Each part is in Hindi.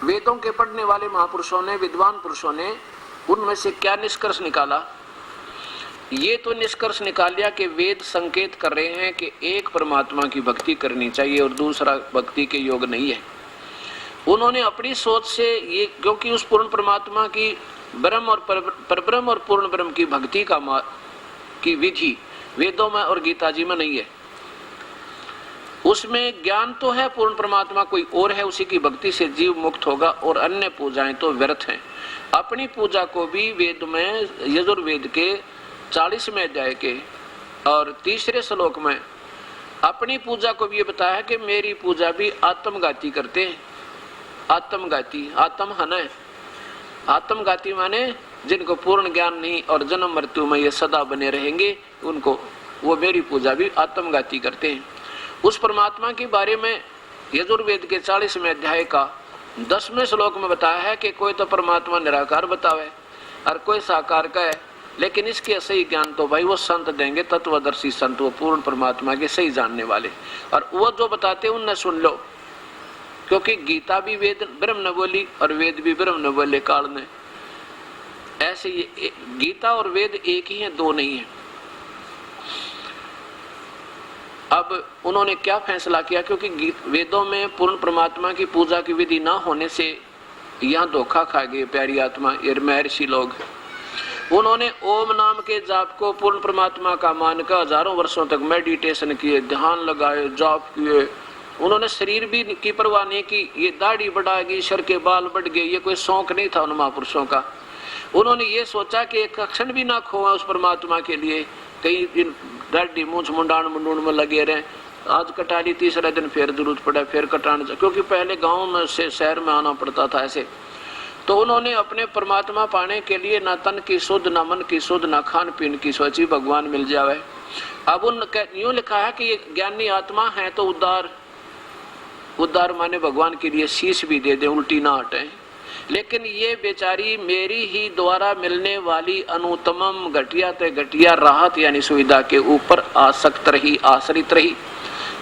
वेदों के पढ़ने वाले महापुरुषों ने, विद्वान पुरुषों ने उनमें से क्या निष्कर्ष निकाला? ये तो निष्कर्ष निकाल लिया कि वेद संकेत कर रहे हैं कि एक परमात्मा की भक्ति करनी चाहिए और दूसरा भक्ति के योग नहीं है। उन्होंने अपनी सोच से ये, क्योंकि उस पूर्ण परमात्मा की ब्रह्म और परब्रह्म और पूर्ण ब्रह्म की भक्ति की विधि वेदों में और गीता जी में नहीं है। उसमें ज्ञान तो है पूर्ण परमात्मा कोई और है, उसी की भक्ति से जीव मुक्त होगा, और अन्य पूजाएं तो व्यर्थ हैं। अपनी पूजा को भी वेद में यजुर्वेद के 40वें अध्याय के और 3रे श्लोक में अपनी पूजा को भी ये बताया है कि मेरी पूजा भी आत्मघाती करते हैं। आत्मघाती, आत्म हन है, आत्मघाती माने जिनको पूर्ण ज्ञान नहीं और जन्म मृत्यु में ये सदा बने रहेंगे, उनको वो मेरी पूजा भी आत्मघाती करते हैं। उस परमात्मा के बारे में यजुर्वेद के 40वें अध्याय का 10वें श्लोक में बताया है कि कोई तो परमात्मा निराकार बतावे और कोई साकार का है, लेकिन इसके सही ज्ञान तो भाई वो संत देंगे, तत्वदर्शी संत, वो पूर्ण परमात्मा के सही जानने वाले, और वो जो बताते हैं उनने सुन लो, क्योंकि गीता भी वेद ब्रह्म न बोली और वेद भी ब्रह्म न बोले काल ने। ऐसे ये गीता और वेद एक ही है, दो नहीं है। अब उन्होंने क्या फैसला किया, क्योंकि वेदों में पूर्ण परमात्मा की पूजा की विधि ना होने से यहाँ धोखा खा गए प्यारी आत्मा, ये महर्षि लोग। उन्होंने ओम नाम के जाप को पूर्ण परमात्मा का मानकर हजारों वर्षों तक मेडिटेशन किए, ध्यान लगाए, जाप किए। उन्होंने शरीर भी की परवाह नहीं की, ये दाढ़ी बढ़ा गई, सर के बाल बढ़ गए, ये कोई शौक नहीं था उन महापुरुषों का। उन्होंने ये सोचा कि एक क्षण भी ना खोआ उस परमात्मा के लिए, कहीं दाढ़ी मूछ मुंडान मुंडून में लगे रहे। आज कटा ली, तीसरे दिन फिर जरूरत पड़ा, फिर कटाने, क्योंकि पहले गाँव में से शहर में आना पड़ता था ऐसे। तो उन्होंने अपने परमात्मा पाने के लिए ना तन की शुद्ध, ना मन की शुद्ध, ना खान पीन की सोची, भगवान मिल जावे। अब उन यूं लिखा है कि ये ज्ञानी आत्मा है तो उद्धार, उद्धार माने भगवान के लिए शीश भी दे दे, उल्टी ना हटे। लेकिन ये बेचारी मेरी ही द्वारा मिलने वाली अनुत्तम घटिया ते घटिया राहत यानी सुविधा के ऊपर आसक्त रही, आश्रित रही,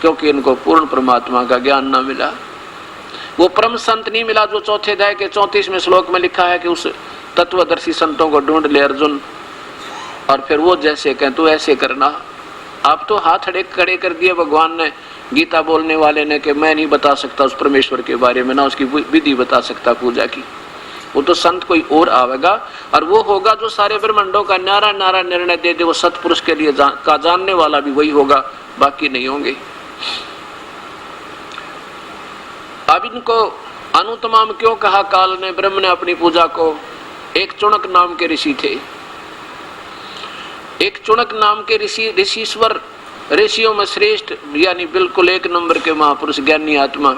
क्योंकि इनको पूर्ण परमात्मा का ज्ञान न मिला। वो परम संत नहीं मिला जो 4थे अध्याय के 34वें श्लोक में लिखा है कि उस तत्वदर्शी संतों को ढूंढ ले अर्जुन, और फिर वो जैसे कहें तो ऐसे करना। आप तो हाथ खड़े कर दिए भगवान ने, गीता बोलने वाले ने, कि मैं नहीं बता सकता उस परमेश्वर के बारे में, ना उसकी विधि बता सकता पूजा की। वो तो संत कोई और आवेगा, और वो होगा जो सारे ब्रह्मांडों का न्यारा न्यारा निर्णय दे दे। वो सतपुरुष के लिए का जानने वाला भी वही होगा, बाकी नहीं होंगे। अब इनको अनुतमाम क्यों कहा काल ने, ब्रह्म ने अपनी पूजा को? एक चुणक नाम के ऋषि थे, एक चुणक नाम के ऋषीश्वर, ऋषियों में श्रेष्ठ यानी बिल्कुल एक नंबर के महापुरुष, ज्ञानी आत्मा।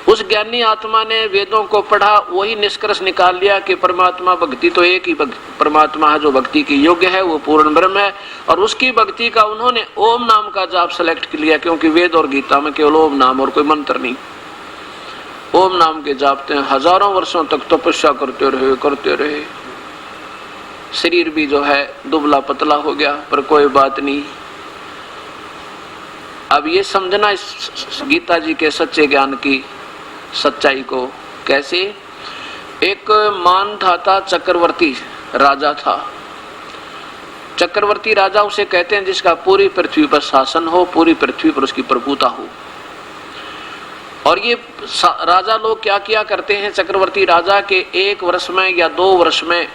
उस ज्ञानी आत्मा ने वेदों को पढ़ा, वही निष्कर्ष निकाल लिया कि परमात्मा भक्ति तो एक ही परमात्मा है जो भक्ति की योग्य है, वो पूर्ण ब्रह्म है। और उसकी भक्ति का उन्होंने ओम नाम का जाप सेलेक्ट कर लिया, क्योंकि वेद और गीता में केवल ओम नाम और कोई मंत्र नहीं। ओम नाम के जापते हैं, हजारों वर्षों तक तपस्या करते रहे। शरीर भी जो है दुबला पतला हो गया, पर कोई बात नहीं। अब ये समझना इस गीता जी के सच्चे ज्ञान की सच्चाई को कैसे। एक मानधाता चक्रवर्ती राजा था। चक्रवर्ती राजा उसे कहते हैं जिसका पूरी पृथ्वी पर शासन हो, पूरी पृथ्वी पर उसकी प्रभुता हो। और ये राजा लोग क्या किया करते हैं, चक्रवर्ती राजा के 1 वर्ष में या 2 वर्ष में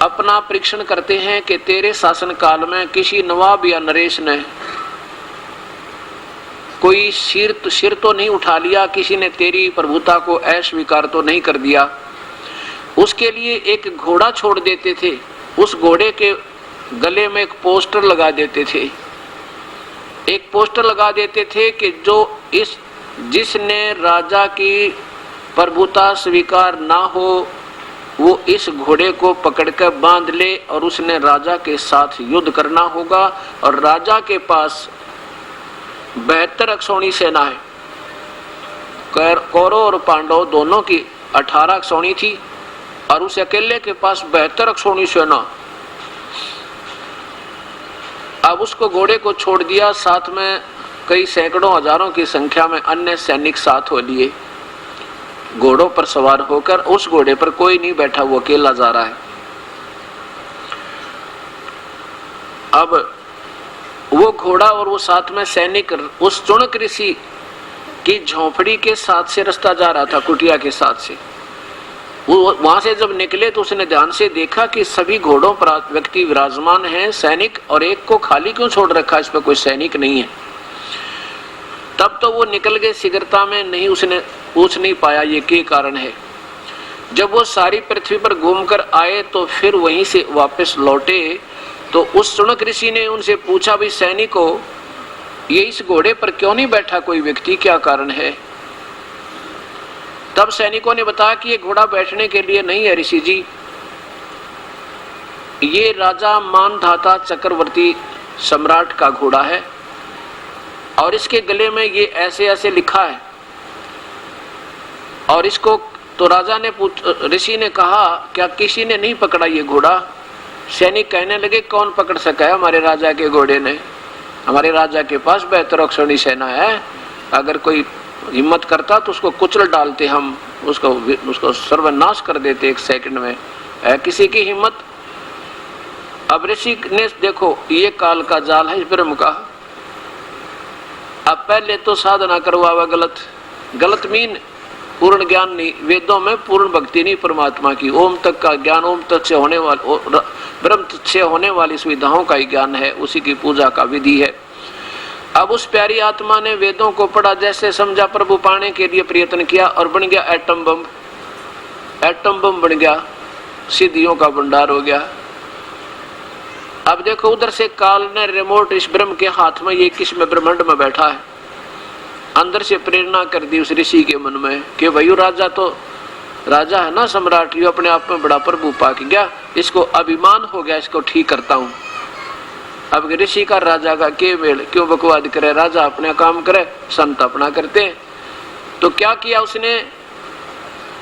अपना परीक्षण करते हैं कि तेरे शासन काल में किसी नवाब या नरेश ने कोई सिर तो नहीं उठा लिया, किसी ने तेरी प्रभुता को अस्वीकार तो नहीं कर दिया। उसके लिए एक घोड़ा छोड़ देते थे, उस घोड़े के गले में एक पोस्टर लगा देते थे, एक पोस्टर लगा देते थे कि जिसने राजा की प्रभुता स्वीकार ना हो वो इस घोड़े को पकड़कर बांध ले, और उसने राजा के साथ युद्ध करना होगा। और राजा के पास 72 अक्षौणी सेना है, कौरव और पांडव दोनों की 18 अक्षौणी थी, और उस अकेले के पास 72 अक्षौणी सेना। अब उसको घोड़े को छोड़ दिया, साथ में कई सैकड़ों हजारों की संख्या में अन्य सैनिक साथ हो लिए। घोड़ों पर सवार होकर, उस घोड़े पर कोई नहीं बैठा, वो अकेला जा रहा है। अब वो घोड़ा और वो साथ में सैनिक उस चुणक ऋषि की झोंपड़ी के साथ से रास्ता जा रहा था, कुटिया के साथ से। वो वहां से जब निकले तो उसने ध्यान से देखा कि सभी घोड़ों पर व्यक्ति विराजमान हैं, सैनिक, और एक को खाली क्यों छोड़ रखा, इस पर कोई सैनिक नहीं है। तब तो वो निकल गए शीघ्रता में, नहीं उसने पूछ नहीं पाया ये क्या कारण है। जब वो सारी पृथ्वी पर घूमकर आए तो फिर वहीं से वापस लौटे तो उस चुणक ऋषि ने उनसे पूछा, भाई सैनिकों, ये इस घोड़े पर क्यों नहीं बैठा कोई व्यक्ति, क्या कारण है। तब सैनिकों ने बताया कि ये घोड़ा बैठने के लिए नहीं है ऋषि जी, ये राजा मानधाता चक्रवर्ती सम्राट का घोड़ा है और इसके गले में ये ऐसे ऐसे लिखा है। और इसको तो राजा ने ऋषि ने कहा, क्या किसी ने नहीं पकड़ा ये घोड़ा। सैनिक कहने लगे, कौन पकड़ सका है हमारे राजा के घोड़े ने, हमारे राजा के पास बेहतर अक्षौणी सेना है, अगर कोई हिम्मत करता तो उसको कुचल डालते, हम उसको सर्वनाश कर देते एक सेकंड में, है किसी की हिम्मत। अब ऋषि ने देखो ये काल का जाल है इस ब्रह्म का। अब पहले तो साधना करवावा गलत मीन पूर्ण ज्ञान नहीं, वेदों में पूर्ण भक्ति नहीं परमात्मा की, ओम तक का ज्ञान, ओम तक से होने वाले ब्रह्म से होने वाली सुविधाओं का ही ज्ञान है, उसी की पूजा का विधि है। अब उस प्यारी आत्मा ने वेदों को पढ़ा, जैसे समझा, प्रभु पाने के लिए प्रयत्न किया और बन गया एटम बम बन गया, सिद्धियों का भंडार हो गया। अब देखो उधर से काल ने रिमोट इस ब्रह्म के हाथ में, ये किस में ब्रह्मांड में बैठा है, अंदर से प्रेरणा कर दी उस ऋषि के मन में कि भाई राजा तो राजा है ना, सम्राट, ये अपने आप में बड़ा प्रभु पा के गया, इसको अभिमान हो गया, इसको ठीक करता हूं। अब ऋषि का राजा का के मेल, क्यों बकवाद करे, राजा अपने काम करे, संत अपना करते हैं। तो क्या किया उसने,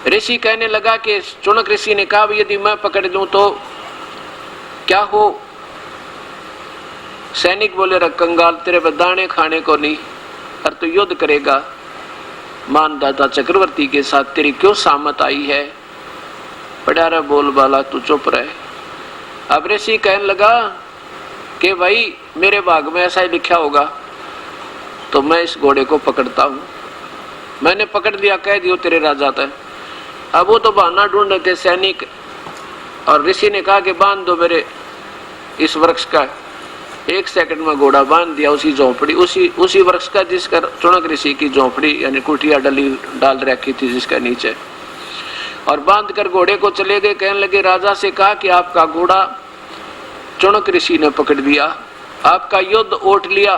ऋषि कहने लगा कि चुणक ऋषि ने कहा, यदि मैं पकड़ लूं तो क्या हो। सैनिक बोले, कंगाल, तेरे दाने खाने को नहीं, और तू युद्ध करेगा मानदाता चक्रवर्ती के साथ, तेरी क्यों सामत आई है, पड़ा रहा बोल बाला, तू चुप रहे। अब ऋषि कहने लगा कि भाई मेरे भाग में ऐसा ही लिखा होगा तो मैं इस घोड़े को पकड़ता हूं, मैंने पकड़ लिया, कह दियो तेरे राजा था। अब वो तो बहाना ढूंढ रहे थे सैनिक, और ऋषि ने कहा कि बांध दो मेरे इस वृक्ष का, एक सेकंड में घोड़ा बांध दिया उसी झोंपड़ी, उसी वृक्ष का जिसका चुणक ऋषि की झोंपड़ी यानी कुटिया डाल रखी थी जिसका नीचे, और बांध कर घोड़े को चले गए। कहने लगे, राजा से कहा कि आपका घोड़ा चुणक ऋषि ने पकड़ लिया, आपका युद्ध ओट लिया।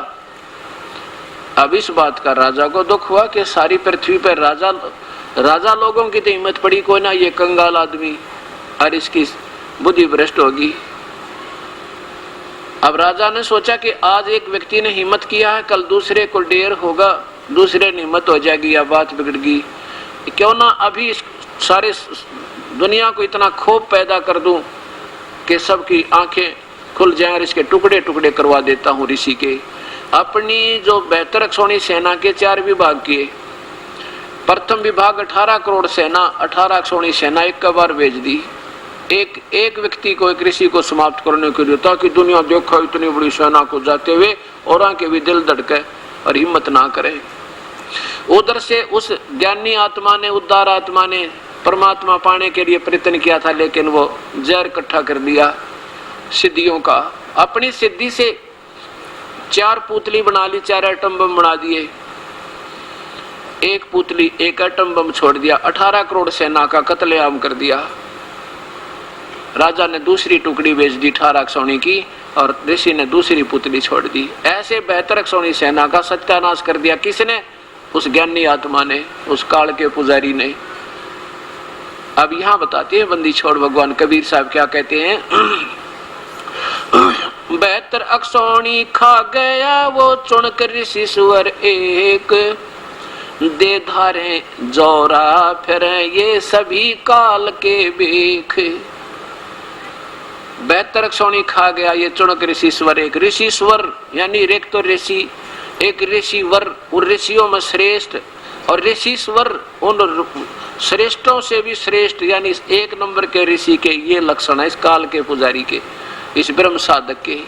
अब इस बात का राजा को दुख हुआ कि सारी पृथ्वी पर राजा लोगों की तो हिम्मत पड़ी कोई ना, ये कंगाल आदमी, और इसकी बुद्धि भ्रष्ट होगी। अब राजा ने सोचा कि आज एक व्यक्ति ने हिम्मत किया है, कल दूसरे को डेर होगा, दूसरे ने हिम्मत हो जाएगी या बात बिगड़गी, क्यों ना अभी इस सारे दुनिया को इतना क्षोभ पैदा कर दूं कि सबकी आंखें खुल जाएं और इसके टुकड़े टुकड़े करवा देता हूं ऋषि के। अपनी जो बेहतर अक्षौणी सेना के 4 विभाग किए, प्रथम विभाग 18 करोड़ सेना, 18 अक्षौणी सेना एक बार भेज दी, एक व्यक्ति को, एक ऋषि को समाप्त करने के लिए, ताकि दुनिया देखो इतनी बड़ी सेना को जाते हुए और आके भी दिल धड़के और हिम्मत ना करे। उधर से उस ज्ञानी आत्मा ने, उद्धार आत्मा ने परमात्मा पाने के लिए प्रयत्न किया था, लेकिन वो जहर इकट्ठा कर दिया सिद्धियों का। अपनी सिद्धि से 4 पुतली बना ली, 4 एटम बम बना दिए, एक पुतली एक एटम बम छोड़ दिया, 18 करोड़ सेना का कत्लेआम कर दिया। राजा ने दूसरी टुकड़ी भेज दी 18 अक्षौणी की, और ऋषि ने दूसरी पुतली छोड़ दी। ऐसे बेहतर अक्षौणी सेना का सत्यानाश कर दिया। किसने? उस ज्ञानी आत्मा ने, उस काल के पुजारी ने। अब यहां बताते हैं बंदी छोड़ भगवान कबीर साहब क्या कहते हैं। बेहतर अक्षौणी खा गया वो चुनक ऋषि सुअर एक, दे धारे जोरा फिर ये सभी काल के बेख। बेहतर अक्षौणी खा गया ये चुनक ऋषि स्वर एक। ऋषि स्वर यानी एक तो ऋषि, एक ऋषि वर, उन ऋषियों में श्रेष्ठ और ऋषिश्वर उन श्रेष्ठों से भी श्रेष्ठ यानी एक नंबर के ऋषि के ये लक्षण है इस काल के पुजारी के, इस ब्रह्म साधक के।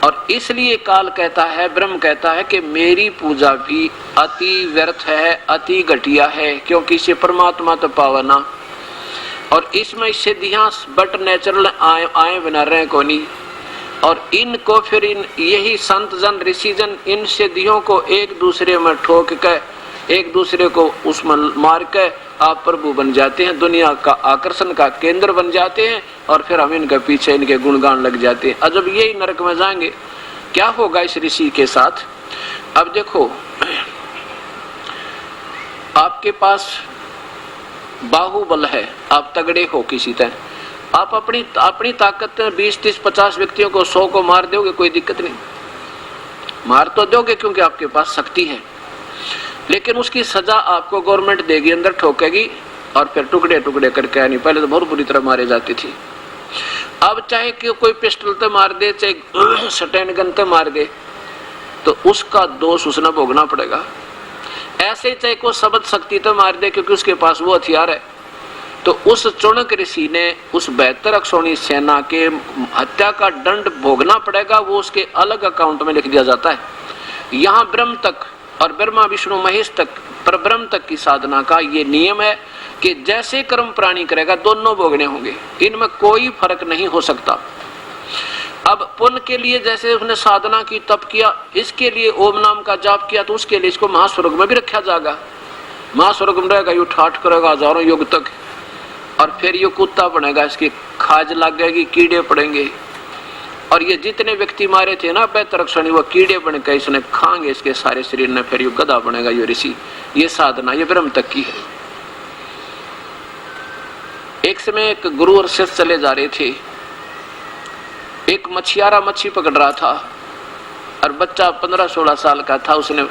और इसलिए काल कहता है, ब्रह्म कहता है कि मेरी पूजा भी अति व्यर्थ है, अति घटिया है, क्योंकि इसे परमात्मा तो पावना और इसमें सिद्धियां बट नेचुरल आए बना रहे को नहीं। और इनको फिर यही संत जन ऋषि जन इन सिद्धियों को एक दूसरे में ठोक के एक दूसरे को उसमें मार के आप प्रभु बन जाते हैं, दुनिया का आकर्षण का केंद्र बन जाते हैं और फिर हम इनके पीछे इनके गुणगान लग जाते हैं। अब जब यही नरक में जाएंगे क्या होगा इस ऋषि के साथ? अब देखो, आपके पास बाहुबल है, आप तगड़े हो किसी तरह, आप अपनी ताकत 20, 30, 50 व्यक्तियों को 100 को मार दोगे, कोई दिक्कत नहीं, मार तो दोगे क्योंकि आपके पास शक्ति है, लेकिन उसकी सजा आपको गवर्नमेंट देगी, अंदर ठोकेगी और फिर टुकड़े टुकड़े करके आनी। पहले तो बहुत बुरी तरह मारे जाती थी, अब चाहे कि कोई पिस्टल तो मार दे, चाहे स्टैंड गन तो मार दे, तो उसका दोष उसने भोगना पड़ेगा। ऐसे चाहे कोई शब्द शक्ति तो मार दे क्योंकि उसके पास वो हथियार है, तो उस चुनक ऋषि ने उस 72 अक्षौणी सेना के हत्या का दंड भोगना पड़ेगा, वो उसके अलग अकाउंट में लिख दिया जाता है। यहाँ ब्रह्म तक और ब्रह्मा विष्णु महेश तक पर ब्रह्म तक की साधना का ये नियम है कि जैसे कर्म प्राणी करेगा दोनों भोगने होंगे, इनमें कोई फर्क नहीं हो सकता। अब पुण्य के लिए जैसे उसने साधना की, तप किया, इसके लिए ओम नाम का जाप किया, तो उसके लिए इसको महास्वर्ग में भी रखा जाएगा, महास्वर्ग में रहेगा, यू ठाठ करेगा हजारों युग तक, और फिर ये कुत्ता बनेगा, इसकी खाज लगेगी, कीड़े पड़ेंगे, और ये जितने व्यक्ति मारे थे ना 72 अक्षौणी, वो कीड़े बन के इसने खाएंगे इसके सारे शरीर में, फिर ये गधा बनेगा ये ऋषि। ये साधना ये ब्रह्म तक की है। एक समय एक गुरु और शिष्य चले जा रहे थे, एक मछियारा मच्छी पकड़ रहा था और बच्चा 15-16 साल का था, उसने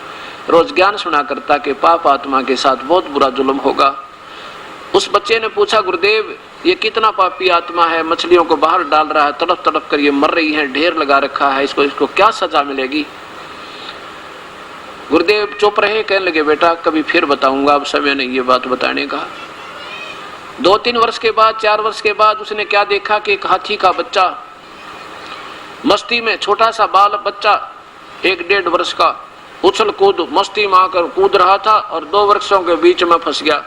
रोज ज्ञान सुना करता कि पाप आत्मा के साथ बहुत बुरा जुल्म होगा। उस बच्चे ने पूछा, गुरुदेव ये कितना पापी आत्मा है, मछलियों को बाहर डाल रहा है, तड़प तड़प कर ये मर रही है, ढेर लगा रखा है, इसको क्या सजा मिलेगी? गुरुदेव चुप रहे, कहने लगे बेटा कभी फिर बताऊंगा, अब समय नहीं ये बात बताने का। 2-3 वर्ष के बाद, 4 वर्ष के बाद उसने क्या देखा कि एक हाथी का बच्चा मस्ती में, छोटा सा बाल बच्चा 1-1.5 वर्ष का उछल कूद मस्ती में आकर कूद रहा था और 2 वृक्षों के बीच में फंस गया।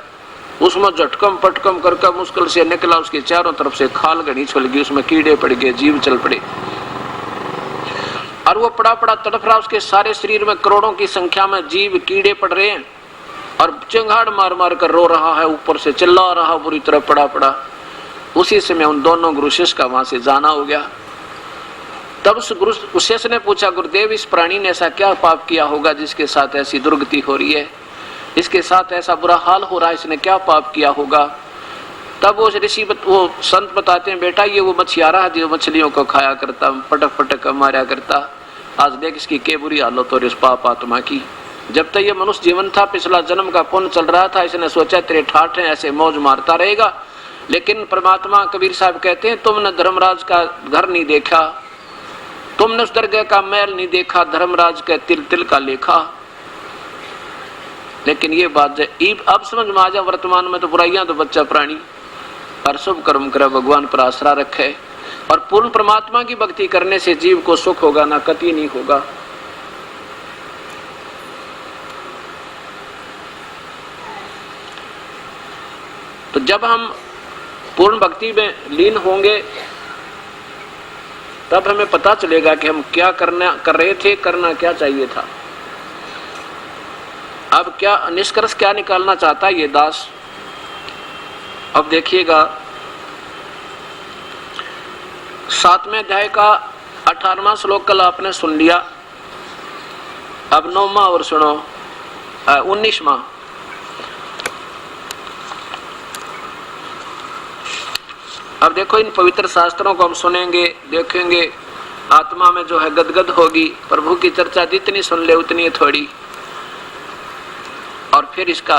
उसमें झटकम पटकम करके मुश्किल से निकला, उसके चारों तरफ से खाल गड़ी छुल गई, उसमें कीड़े पड़ गए, जीव चल पड़े और वो पड़ा पड़ा तड़प रहा। उसके सारे शरीर में करोड़ों की संख्या में जीव कीड़े पड़ रहे हैं और चिंगाड़ मार मार कर रो रहा है, ऊपर से चिल्ला रहा, बुरी तरह पड़ा पड़ा। उसी समय उन दोनों गुरु शिष्य का वहां से जाना हो गया। तब उस शिष्य ने पूछा, गुरुदेव इस प्राणी ने ऐसा क्या पाप किया होगा जिसके साथ ऐसी दुर्गति हो रही है, इसके साथ ऐसा बुरा हाल हो रहा है, इसने क्या पाप किया होगा? तब वो ऋषि वो संत बताते हैं, बेटा ये वो मछियारा जो मछलियों को खाया करता, पटक पटक मारा करता, आज देख इसकी क्या बुरी हालत हो रही उस पाप आत्मा की। जब तक ये मनुष्य जीवन था, पिछला जन्म का पुण्य चल रहा था, इसने सोचा तेरे ठाठ है ऐसे मौज मारता रहेगा। लेकिन परमात्मा कबीर साहब कहते हैं, तुमने धर्मराज का घर नहीं देखा, तुमने उस दरगाह का महल नहीं देखा, धर्मराज के तिल तिल का लेखा। लेकिन ये बात अब समझ में आ जाए, वर्तमान में तो बुराइयां तो बच्चा प्राणी, और शुभ कर्म करे, भगवान पर आसरा रखे और पूर्ण परमात्मा की भक्ति करने से जीव को सुख होगा, ना कति नहीं होगा। तो जब हम पूर्ण भक्ति में लीन होंगे तब हमें पता चलेगा कि हम क्या कर रहे थे, करना क्या चाहिए था। अब क्या निष्कर्ष क्या निकालना चाहता है ये दास? अब देखिएगा 7वें अध्याय का 18वां श्लोक कल आपने सुन लिया। अब 9वां और सुनो, 19वां। अब देखो इन पवित्र शास्त्रों को हम सुनेंगे, देखेंगे, आत्मा में जो है गदगद होगी। प्रभु की चर्चा जितनी सुन ले उतनी थोड़ी। और फिर इसका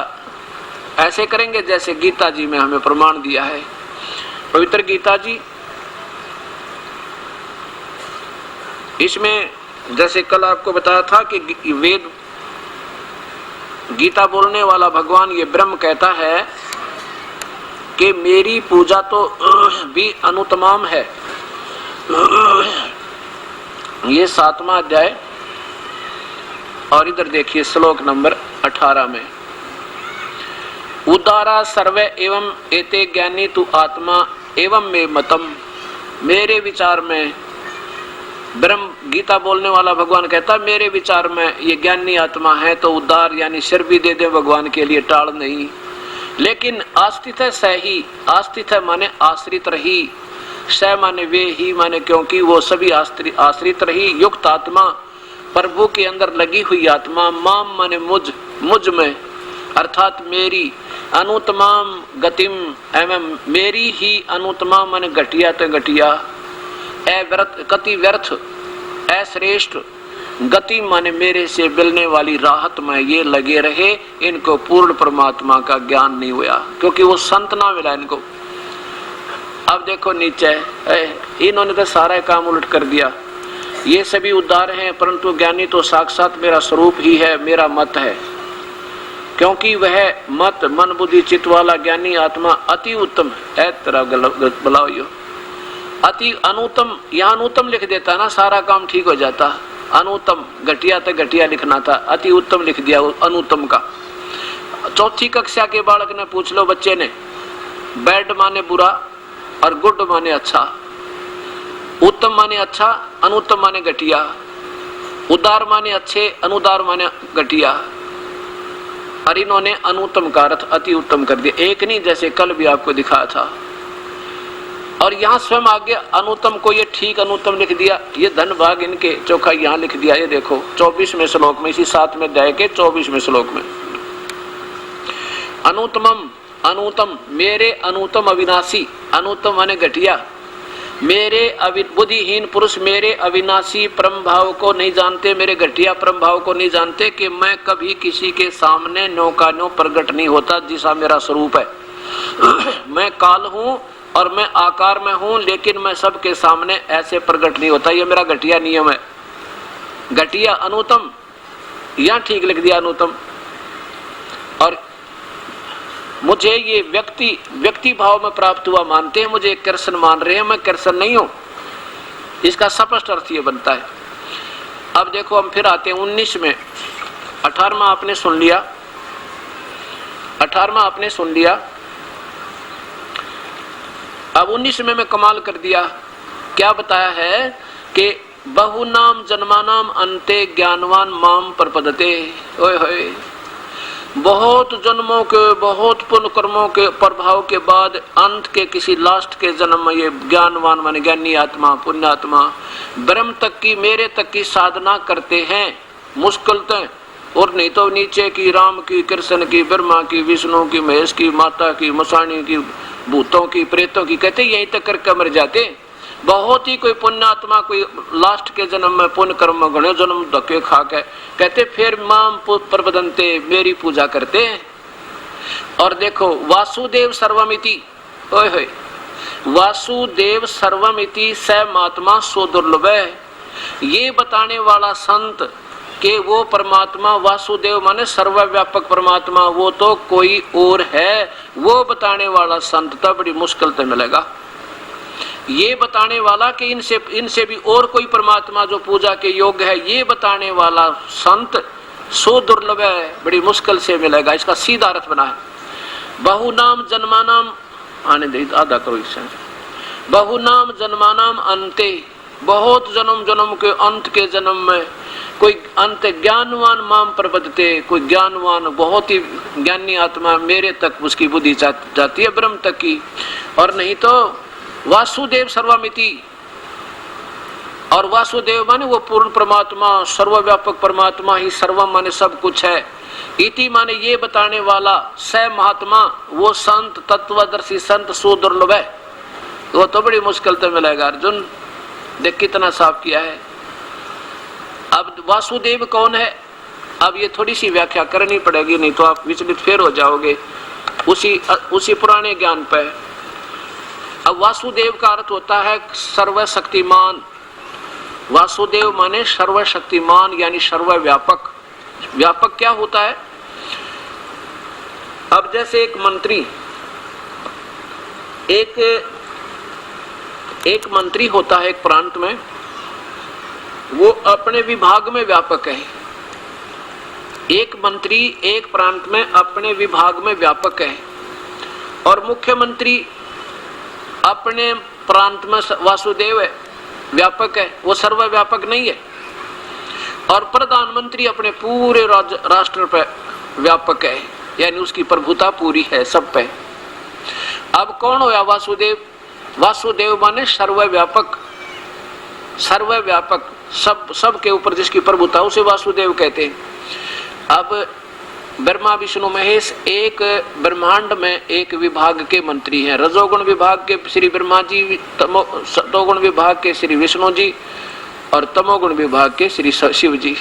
ऐसे करेंगे जैसे गीता जी में हमें प्रमाण दिया है। पवित्र गीता जी, इसमें जैसे कल आपको बताया था कि वेद गीता बोलने वाला भगवान ये ब्रह्म कहता है कि मेरी पूजा तो भी अनुत्तम है। ये 7वां अध्याय, और इधर देखिए श्लोक नंबर 18 में, उदारा सर्वे एवं एते ज्ञानी तु आत्मा एवं मे मतम। मेरे विचार में, ब्रह्म गीता बोलने वाला भगवान कहता है मेरे विचार में ये ज्ञानी आत्मा है तो उद्धार यानी सिर भी दे दे भगवान के लिए, टाल नहीं। लेकिन आस्थित है सही, आस्थित है माने आश्रित रही, स माने वे ही माने क्योंकि वो सभी आश्रित रही, युक्त आत्मा प्रभु के अंदर लगी हुई आत्मा, माम माने मुझ में अर्थात मेरी, अनुत्तमाम गतिम एवं मेरी ही अनुत्तमा माने घटिया तो घटिया, कति व्यर्थ अश्रेष्ठ, गति माने मेरे से मिलने वाली राहत में ये लगे रहे, इनको पूर्ण परमात्मा का ज्ञान नहीं हुआ क्योंकि वो संत ना मिला इनको। अब देखो नीचे इन्होंने तो सारा काम उलट कर दिया, ये सभी उद्धार हैं परंतु ज्ञानी तो साक्षात मेरा स्वरूप ही है, मेरा मत है, क्योंकि वह मत मन बुद्धि चित्त वाला ज्ञानी आत्मा अति उत्तम है। तरह बुलाओ यो अति अनुत्तम, यहाँ अनुत्तम लिख देता ना सारा काम ठीक हो जाता। अनुत्तम घटिया तो घटिया लिखना था, अति उत्तम लिख दिया अनुत्तम का। 4ठी कक्षा के बालक ने पूछ लो, बच्चे ने, बैड माने बुरा और गुड माने अच्छा, उत्तम माने अच्छा, अनुत्तम माने घटिया, उदार माने अच्छे, अनुदार माने घटिया, और इन्होंने अनुत्तम का अर्थ अति उत्तम कर दिया, एक नहीं जैसे कल भी आपको दिखाया था। और यहाँ स्वयं आगे अनुत्तम को ये ठीक अनुत्तम लिख दिया, ये धन भाग इनके चोखा यहाँ लिख दिया। ये देखो 24वें श्लोक में, इसी 7वें अध्याय के 24वें श्लोक में, अनुत्तमम अनुत्तम मेरे अनुत्तम अविनाशी, अनुत्तम माने घटिया, मेरे बुद्धिहीन पुरुष मेरे अविनाशी परम भाव को नहीं जानते, मेरे घटिया परम भाव को नहीं जानते कि मैं कभी किसी के सामने नो का नो प्रकट नहीं होता जैसा मेरा स्वरूप है। मैं काल हूँ और मैं आकार में हूँ, लेकिन मैं सबके सामने ऐसे प्रकट नहीं होता, ये मेरा घटिया नियम है। घटिया अनुत्तम, यहाँ ठीक लिख दिया अनुत्तम। और मुझे ये व्यक्ति भाव में प्राप्त हुआ मानते हैं, मुझे कृष्ण मान रहे हैं, मैं कृष्ण नहीं हूं। इसका स्पष्ट अर्थ ये बनता है। अब देखो हम फिर आते हैं 19 में, 18वां आपने सुन लिया, 18वां आपने सुन लिया। अब 19 में मैं कमाल कर दिया, क्या बताया है कि बहुनाम जन्मानाम अंते ज्ञानवान माम प्रपदते। ओए होए, बहुत जन्मों के, बहुत पुण्य कर्मों के प्रभाव के बाद अंत के किसी लास्ट के जन्म में ये ज्ञानवान माने ज्ञानी आत्मा, पुण्यात्मा ब्रह्म तक की, मेरे तक की साधना करते हैं मुश्किल तय, और नहीं तो नीचे की राम की, कृष्ण की, ब्रह्मा की, विष्णु की, महेश की, माता की, मसाणी की, भूतों की, प्रेतों की, कहते यहीं तक करके मर जाते। बहुत ही कोई पुण्यात्मा कोई लास्ट के जन्म में पुण्य कर्म में घने जन्म धक्के खा के कहते फिर माम प्रबदंते, मेरी पूजा करते हैं। और देखो वासुदेव सर्वमिति, ओए होए, वासुदेव सर्वमिति स महात्मा सो दुर्लभ है। ये बताने वाला संत कि वो परमात्मा वासुदेव माने सर्वव्यापक परमात्मा, वो तो कोई और है, वो बताने वाला संत तो बड़ी मुश्किल से मिलेगा। ये बताने वाला कि इनसे भी और कोई परमात्मा जो पूजा के योग्य है, ये बताने वाला संत सो दुर्लभ है, बड़ी मुश्किल से मिलेगा। इसका सीधा अर्थ बना है, बहुनाम जन्मानाम, आने दे आधा करो इससे, बहुनाम जन्मानाम अंते, बहुत जन्म जन्म के अंत के जन्म में कोई अंत ज्ञानवान माम प्रबदते, कोई ज्ञानवान बहुत ही ज्ञानी आत्मा मेरे तक उसकी बुद्धि जाती है ब्रह्म तक की। और नहीं तो वासुदेव सर्वमिति, और वासुदेव माने वो पूर्ण परमात्मा, सर्वव्यापक परमात्मा ही सर्वम माने सब कुछ है। इति माने ये बताने वाला, स महात्मा वो संत तत्वदर्शी संत सो दुर्लभ है, वो तो बड़ी मुश्किल से मिलेगा। अर्जुन देख कितना साफ किया है। अब वासुदेव कौन है, अब ये थोड़ी सी व्याख्या करनी पड़ेगी, नहीं तो आप विचलित फेर हो जाओगे उसी पुराने ज्ञान पे। अब वासुदेव का अर्थ होता है सर्वशक्तिमान, वासुदेव माने सर्वशक्तिमान यानी सर्वव्यापक। व्यापक क्या होता है? अब जैसे एक मंत्री, एक मंत्री होता है एक प्रांत में, वो अपने विभाग में व्यापक है। एक मंत्री एक प्रांत में अपने विभाग में व्यापक है, और मुख्यमंत्री अपने प्रांत में वासुदेव है, व्यापक है, वो सर्वव्यापक नहीं है। और प्रधानमंत्री अपने पूरे राष्ट्र पर व्यापक है, यानी उसकी प्रभुता पूरी है सब पे। अब कौन होया वासुदेव? वासुदेव माने सर्वव्यापक, सर्वव्यापक, सब के ऊपर जिसकी प्रभुता, उसे वासुदेव कहते हैं। अब ब्रह्मा विष्णु महेश एक ब्रह्मांड में एक विभाग के मंत्री हैं। रजोगुण विभाग के श्री ब्रह्मा जी, सतोगुण विभाग के श्री विष्णु जी, और तमोगुण विभाग के श्री शिव जी।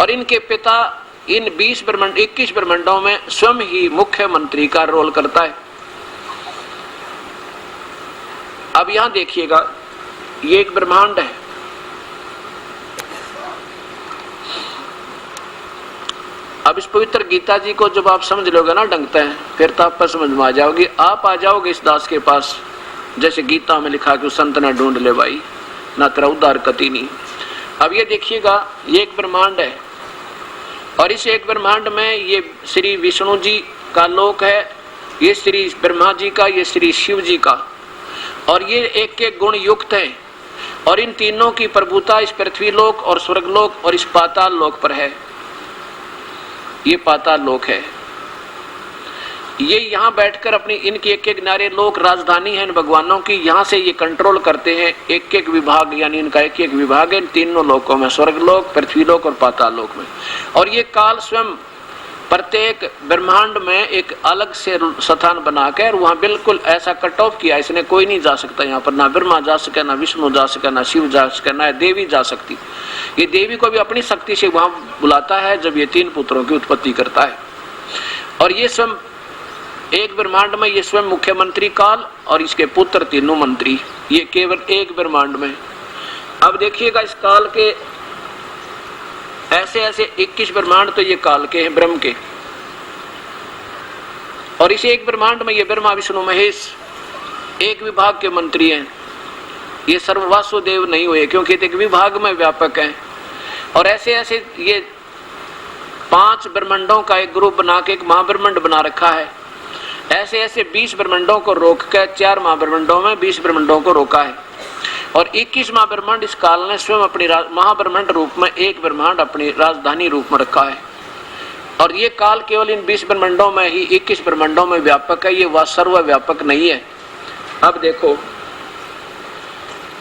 और इनके पिता इन 21 ब्रह्मांडों में स्वयं ही मुख्यमंत्री का रोल करता है। अब यहां देखिएगा, ये एक ब्रह्मांड है। अब इस पवित्र गीता जी को जब आप समझ लोगे ना ढंगते हैं, फिर तो आप पर समझ में आ जाओगे। आप आ जाओगे इस दास के पास, जैसे गीता में लिखा कि संत ना ढूंढ ले भाई, ना तेरा उद्धार कति नहीं। अब ये देखिएगा, ये एक ब्रह्मांड है, और इस एक ब्रह्मांड में ये श्री विष्णु जी का लोक है, ये श्री ब्रह्मा जी का, ये श्री शिव जी का, और ये एक एक गुण युक्त है। और इन तीनों की प्रभुता इस पृथ्वी लोक और स्वर्गलोक और इस पाताल लोक पर है। ये पाताल लोक है। ये यहाँ बैठकर अपनी इनकी एक एक नारे लोक राजधानी है इन भगवानों की, यहाँ से ये कंट्रोल करते हैं एक एक विभाग, यानी इनका एक एक विभाग है इन तीनों लोकों में, स्वर्गलोक, पृथ्वीलोक और पाताल लोक में। और ये काल स्वयं प्रत्येक ब्रह्मांड में एक अलग से स्थान बनाकर वहां बिल्कुल ऐसा कट ऑफ किया, इसने कोई नहीं जा सकता यहाँ पर, ना ब्रह्मा जा सके, ना विष्णु जा सके, ना शिव जा सके, ना देवी जा सकती। ये देवी को भी अपनी शक्ति से वहां बुलाता है जब ये 3 पुत्रों की उत्पत्ति करता है। और ये स्वयं एक ब्रह्मांड में ये स्वयं मुख्यमंत्री काल और इसके पुत्र तीनों मंत्री, ये केवल एक ब्रह्मांड में। अब देखिएगा इस काल के ऐसे ऐसे 21 ब्रह्मांड तो ये काल के हैं, ब्रह्म के। और इस एक ब्रह्मांड में ये ब्रह्मा विष्णु महेश एक विभाग के मंत्री हैं। ये सर्व वासुदेव नहीं हुए, क्योंकि एक विभाग में व्यापक हैं। और ऐसे ऐसे ये 5 ब्रह्मांडों का एक ग्रुप बना के एक महाब्रह्मांड बना रखा है। ऐसे ऐसे 20 ब्रह्मांडों को रोक कर 4 महाब्रह्मांडों में 20 ब्रह्मांडों को रोका है। और 21 महाब्रह्मांड इस काल ने स्वयं अपनी महाब्रह्मांड रूप में एक ब्रह्मांड अपनी राजधानी रूप में रखा है। और ये काल केवल इन 20 ब्रह्मांडों में ही 21 ब्रह्मांडों में व्यापक है, ये सर्वव्यापक नहीं है। अब देखो,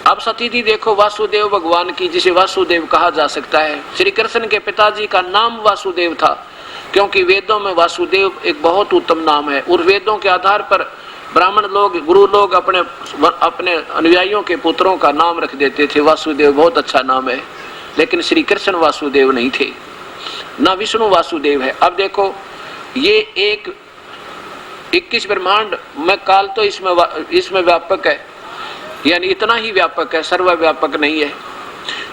अब स्थिति देखो वासुदेव भगवान की, जिसे वासुदेव कहा जा सकता है। श्री कृष्ण के पिताजी का नाम वासुदेव था, क्योंकि वेदों में वासुदेव एक बहुत उत्तम नाम है। और वेदों के आधार पर ब्राह्मण लोग, गुरु लोग अपने अनुयायियों के पुत्रों का नाम रख देते थे, वासुदेव बहुत अच्छा नाम है। लेकिन श्री कृष्ण वासुदेव नहीं थे, ना विष्णु वासुदेव है। अब देखो, ये एक 21 ब्रह्मांड में काल तो इसमें व्यापक है, यानी इतना ही व्यापक है, सर्वव्यापक नहीं है।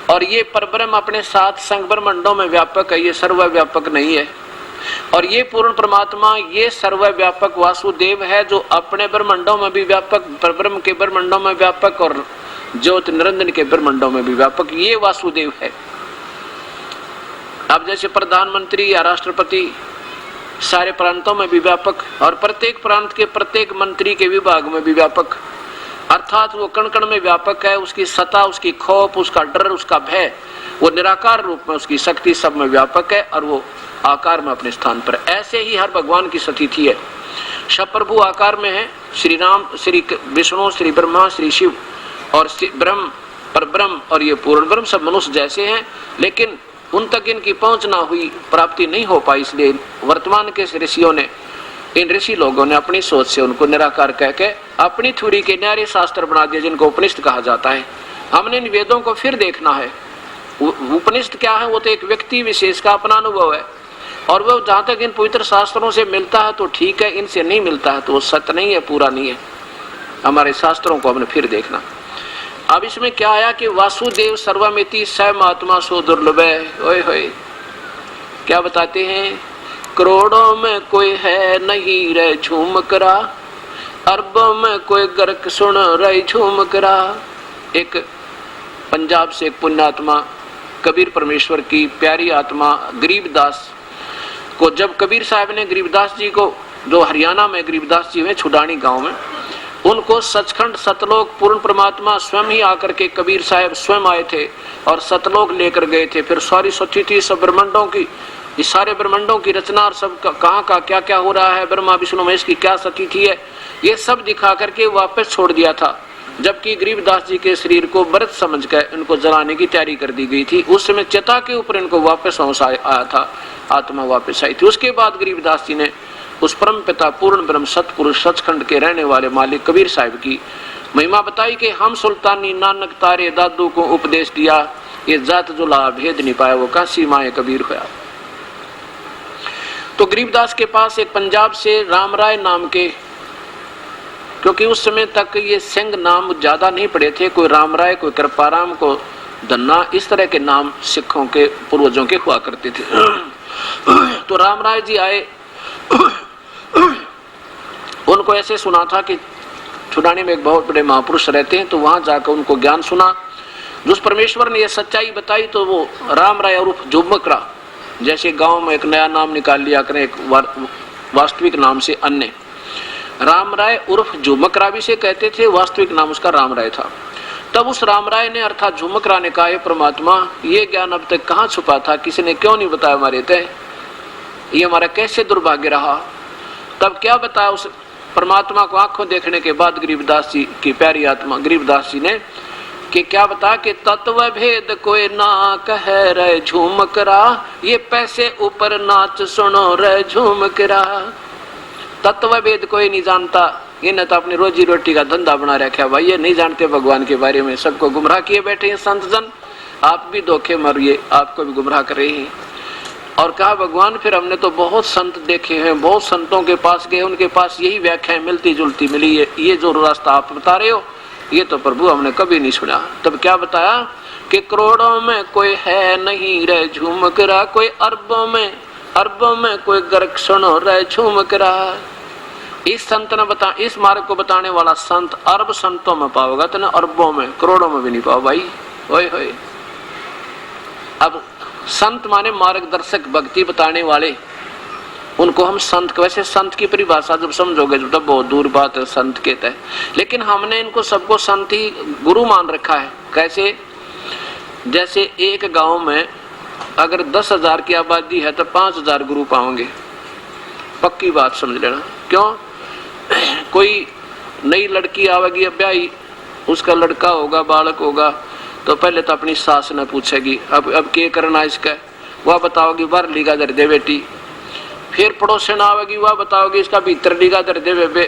और ये परब्रह्म अपने 7 संग ब्रह्मांडों में व्यापक है, ये सर्वव्यापक नहीं है। और ये पूर्ण परमात्मा, ये सर्वव्यापक वासुदेव है, जो अपने ब्रह्मांडों में भी व्यापक, परब्रह्म के ब्रह्मांडों में व्यापक और ज्योति निरंजन के ब्रह्मांडों में भी व्यापक, ये वासुदेव है। अब जैसे प्रधानमंत्री या राष्ट्रपति सारे प्रांतों में भी व्यापक, और प्रत्येक प्रांत के प्रत्येक मंत्री के विभाग में भी व्यापक, अर्थात वो कण कण में व्यापक है। उसकी सत्ता, उसकी खौफ, उसका डर, उसका भय, वो निराकार रूप में उसकी शक्ति सब में व्यापक है, और वो आकार में अपने स्थान पर। ऐसे ही हर भगवान की स्थिति है। सब प्रभु आकार में है, श्री राम, श्री विष्णु, श्री ब्रह्मा, श्री शिव और ब्रह्म, परब्रह्म और ये पूर्ण ब्रह्म सब मनुष्य जैसे हैं, लेकिन उन तक इनकी पहुंच ना हुई, प्राप्ति नहीं हो पाई। इसलिए वर्तमान के ऋषियों ने, इन ऋषि लोगों ने अपनी सोच से उनको निराकार कह के अपनी थ्योरी के न्यारे शास्त्र बना दिए, जिनको उपनिषद कहा जाता है। हमने इन वेदों को फिर देखना है। उपनिषद क्या है? वो तो एक व्यक्ति विशेष का अपना अनुभव है, और वो जहाँ तक इन पवित्र शास्त्रों से मिलता है तो ठीक है, इनसे नहीं मिलता है तो वो सत्य नहीं है, पूरा नहीं है। हमारे शास्त्रों को हमने फिर देखना। अब इसमें क्या आया कि वासुदेव सर्वमिति स महात्मा सो दुर्लभ है। ओए होए, क्या बताते हैं? करोड़ों में कोई है नहीं रे झूम करा, अरबों में कोई गर्क सुन रही झूम करा। एक पंजाब से एक पुण्यात्मा कबीर परमेश्वर की प्यारी आत्मा गरीबदास को, जब कबीर साहब ने गरीबदास जी को, जो हरियाणा में गरीबदास जी हैं छुडानी गांव में, उनको सचखंड सतलोक पूर्ण परमात्मा स्वयं ही आकर के कबीर साहब स्वयं आए थे और सतलोक लेकर गए थे। फिर सारी सती थी सब ब्रह्मांडों की, इस सारे ब्रह्मांडों की रचना और सब कहाँ का क्या क्या हो रहा है, ब्रह्मा विष्णु महेश की क्या सती थी है, ये सब दिखा करके वापस छोड़ दिया था। जबकि गरीबदास जी के शरीर को मृत समझकर इनको जलाने की तैयारी कर दी गई थी। उस समय चिता के ऊपर इनको वापस होश आया था, आत्मा वापस आई थी। उसके बाद गरीबदास जी ने उस परम पिता पूर्ण ब्रह्म सतपुरुष सचखंड के रहने वाले मालिक कबीर साहब की महिमा बताई कि हम सुल्तानी नानक तारे दादू को उपदेश दिया, ये जात जुला भेद नहीं पाया, वो काशी माए कबीर होया। तो गरीबदास के पास एक पंजाब से राम राय नाम के, क्योंकि उस समय तक ये सिंह नाम ज्यादा नहीं पड़े थे, कोई राम राय, कोई कृपाराम, को धन्ना, इस तरह के नाम सिखों के पूर्वजों के हुआ करते थे। तो राम राय जी आए, उनको ऐसे सुना था कि छुडानी में एक बहुत बड़े महापुरुष रहते हैं, तो वहां जाकर उनको ज्ञान सुना। जिस परमेश्वर ने यह सच्चाई बताई तो वो राम राय उर्फ झुमकरा, जैसे गांव में एक नया नाम निकाल लिया करें एक वास्तविक नाम से अन्य, राम राय उर्फ झुमकरा भी से कहते थे, वास्तविक नाम उसका राम राय था। तब उस राम राय ने अर्थात झुमकरा ने कहा, परमात्मा ये ज्ञान अब तक कहाँ छुपा था, किसी ने क्यों नहीं बताया हमारे तय, ये हमारा कैसे दुर्भाग्य रहा। तब क्या बताया उस परमात्मा को आंखों देखने के बाद गरीबदास जी की प्यारी आत्मा गरीबदास जी ने, कि क्या बता कि तत्व भेद कोई ना कह रहे झूमकरा, ये पैसे ऊपर नाच सुनो रहे झूमकरा। तत्व भेद कोई नहीं जानता, इन्हें तो अपनी रोजी रोटी का धंधा बना रखा भाई, ये नहीं जानते भगवान के बारे में, सबको गुमराह किए बैठे हैं संत जन, आप भी धोखे मारिए, आपको भी गुमराह कर रहे हैं। और कहा भगवान फिर हमने तो बहुत संत देखे हैं, बहुत संतों के पास गए, उनके पास यही व्याख्याएं मिलती जुलती मिली है, ये जो रास्ता आप बता रहे हो ये तो प्रभु हमने कभी नहीं सुना। तब क्या बताया कि करोड़ों में कोई है नहीं रे झूमकरा, कोई अरबों में कोई गर्क सुनो रे झूमकरा। इस संत ने बता, इस मार्ग को बताने वाला संत अरब संतों में पाओगा, तो ना अरबों में करोड़ों में भी नहीं पाओ भाई। ओए होए, अब संत माने मार्गदर्शक, भक्ति बताने वाले, उनको हम संत, वैसे संत की परिभाषा जब समझोगे तो बहुत दूर बात है संत कहते हैं, लेकिन हमने इनको सबको संत ही गुरु मान रखा है। कैसे? जैसे एक गांव में अगर 10,000 की आबादी है तो 5,000 गुरु पाओगे, पक्की बात समझ लेना। क्यों? कोई नई लड़की आवेगी, ब्याही, उसका लड़का होगा, बालक होगा, तो पहले तो अपनी सास ने पूछेगी अब क्या करना इसका, वह बताओगी बाहर लीगा दर दे बेटी। फिर पड़ोसन आवेगी, वह बताओगी इसका भीतर लीगा दर दे बेबे।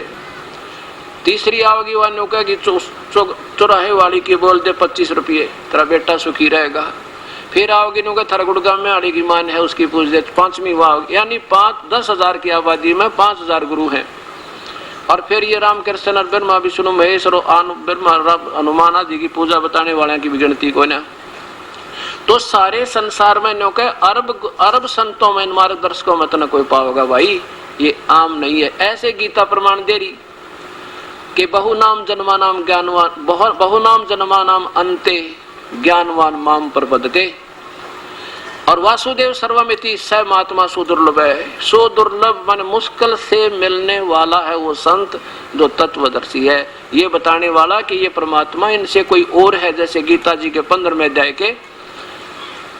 तीसरी आवेगी, वह नो कहेगी चौराहे वाली की बोल दे 25 रुपये, तेरा बेटा सुखी रहेगा। फिर आओगी नो थारा गुड़गांव में आड़ी की मान है, उसकी पूछ दे। पांचवी वह, यानी 10,000 की आबादी में 5,000 गुरु हैं। और फिर ये रामकृष्ण और ब्रह्मा विष्णु महेश और हनुमान आदि की पूजा बताने वाले की भी गिनती को ना, तो सारे संसार में नो के अरब संतों में मार्गदर्शकों में तो न कोई पाओगा भाई, ये आम नहीं है। ऐसे गीता प्रमाण दे रही कि बहु नाम जन्मा नाम ज्ञानवान, बहु नाम जन्मा नाम अंते ज्ञानवान माम पर बदते। और वासुदेव सर्वमिति स महात्मा सुदुर्लभ है, सो दुर्लभ मन मुश्किल से मिलने वाला है वो संत जो तत्वदर्शी है, ये बताने वाला कि ये परमात्मा इनसे कोई और है। जैसे गीता जी के 15वें अध्याय के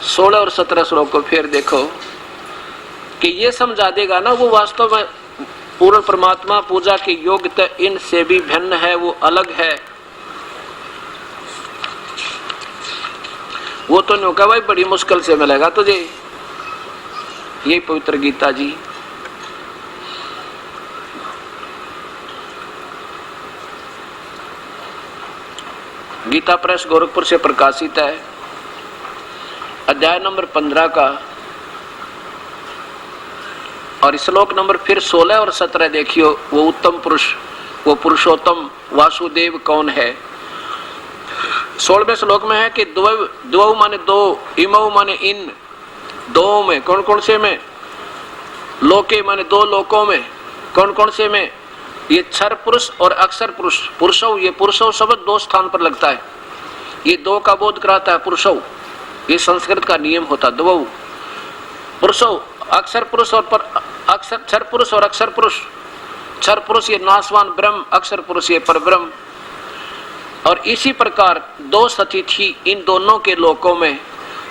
16 और 17 श्लोक को फिर देखो कि ये समझा देगा ना, वो वास्तव में पूर्ण परमात्मा पूजा की योग्यता इनसे भी भिन्न है, वो अलग है। वो तो नहीं कहा भाई बड़ी मुश्किल से मिलेगा तुझे, यही पवित्र गीता जी। गीता प्रेस गोरखपुर से प्रकाशित है, अध्याय नंबर 15 का, और श्लोक नंबर फिर 16 और 17 देखियो। वो उत्तम पुरुष, वो पुरुषोत्तम वासुदेव कौन है? 16वें श्लोक में है कि द्वौ माने दो, इमौ माने इन दो में, कौन कौन से में? लोके माने दो लोकों में, कौन कौन से में? ये क्षर पुरुष और अक्षर पुरुष। पुरुषौ, ये पुरुषौ शब्द दो स्थान पर लगता है, ये दो का बोध कराता है पुरुषौ, ये संस्कृत का नियम होता। द्वौ पुरुषौ, अक्षर पुरुष और अक्षर क्षर पुरुष और अक्षर पुरुष। क्षर पुरुष ये नासवान ब्रह्म, अक्षर पुरुष ये परब्रह्म। और इसी प्रकार दो सतिथि इन दोनों के लोकों में।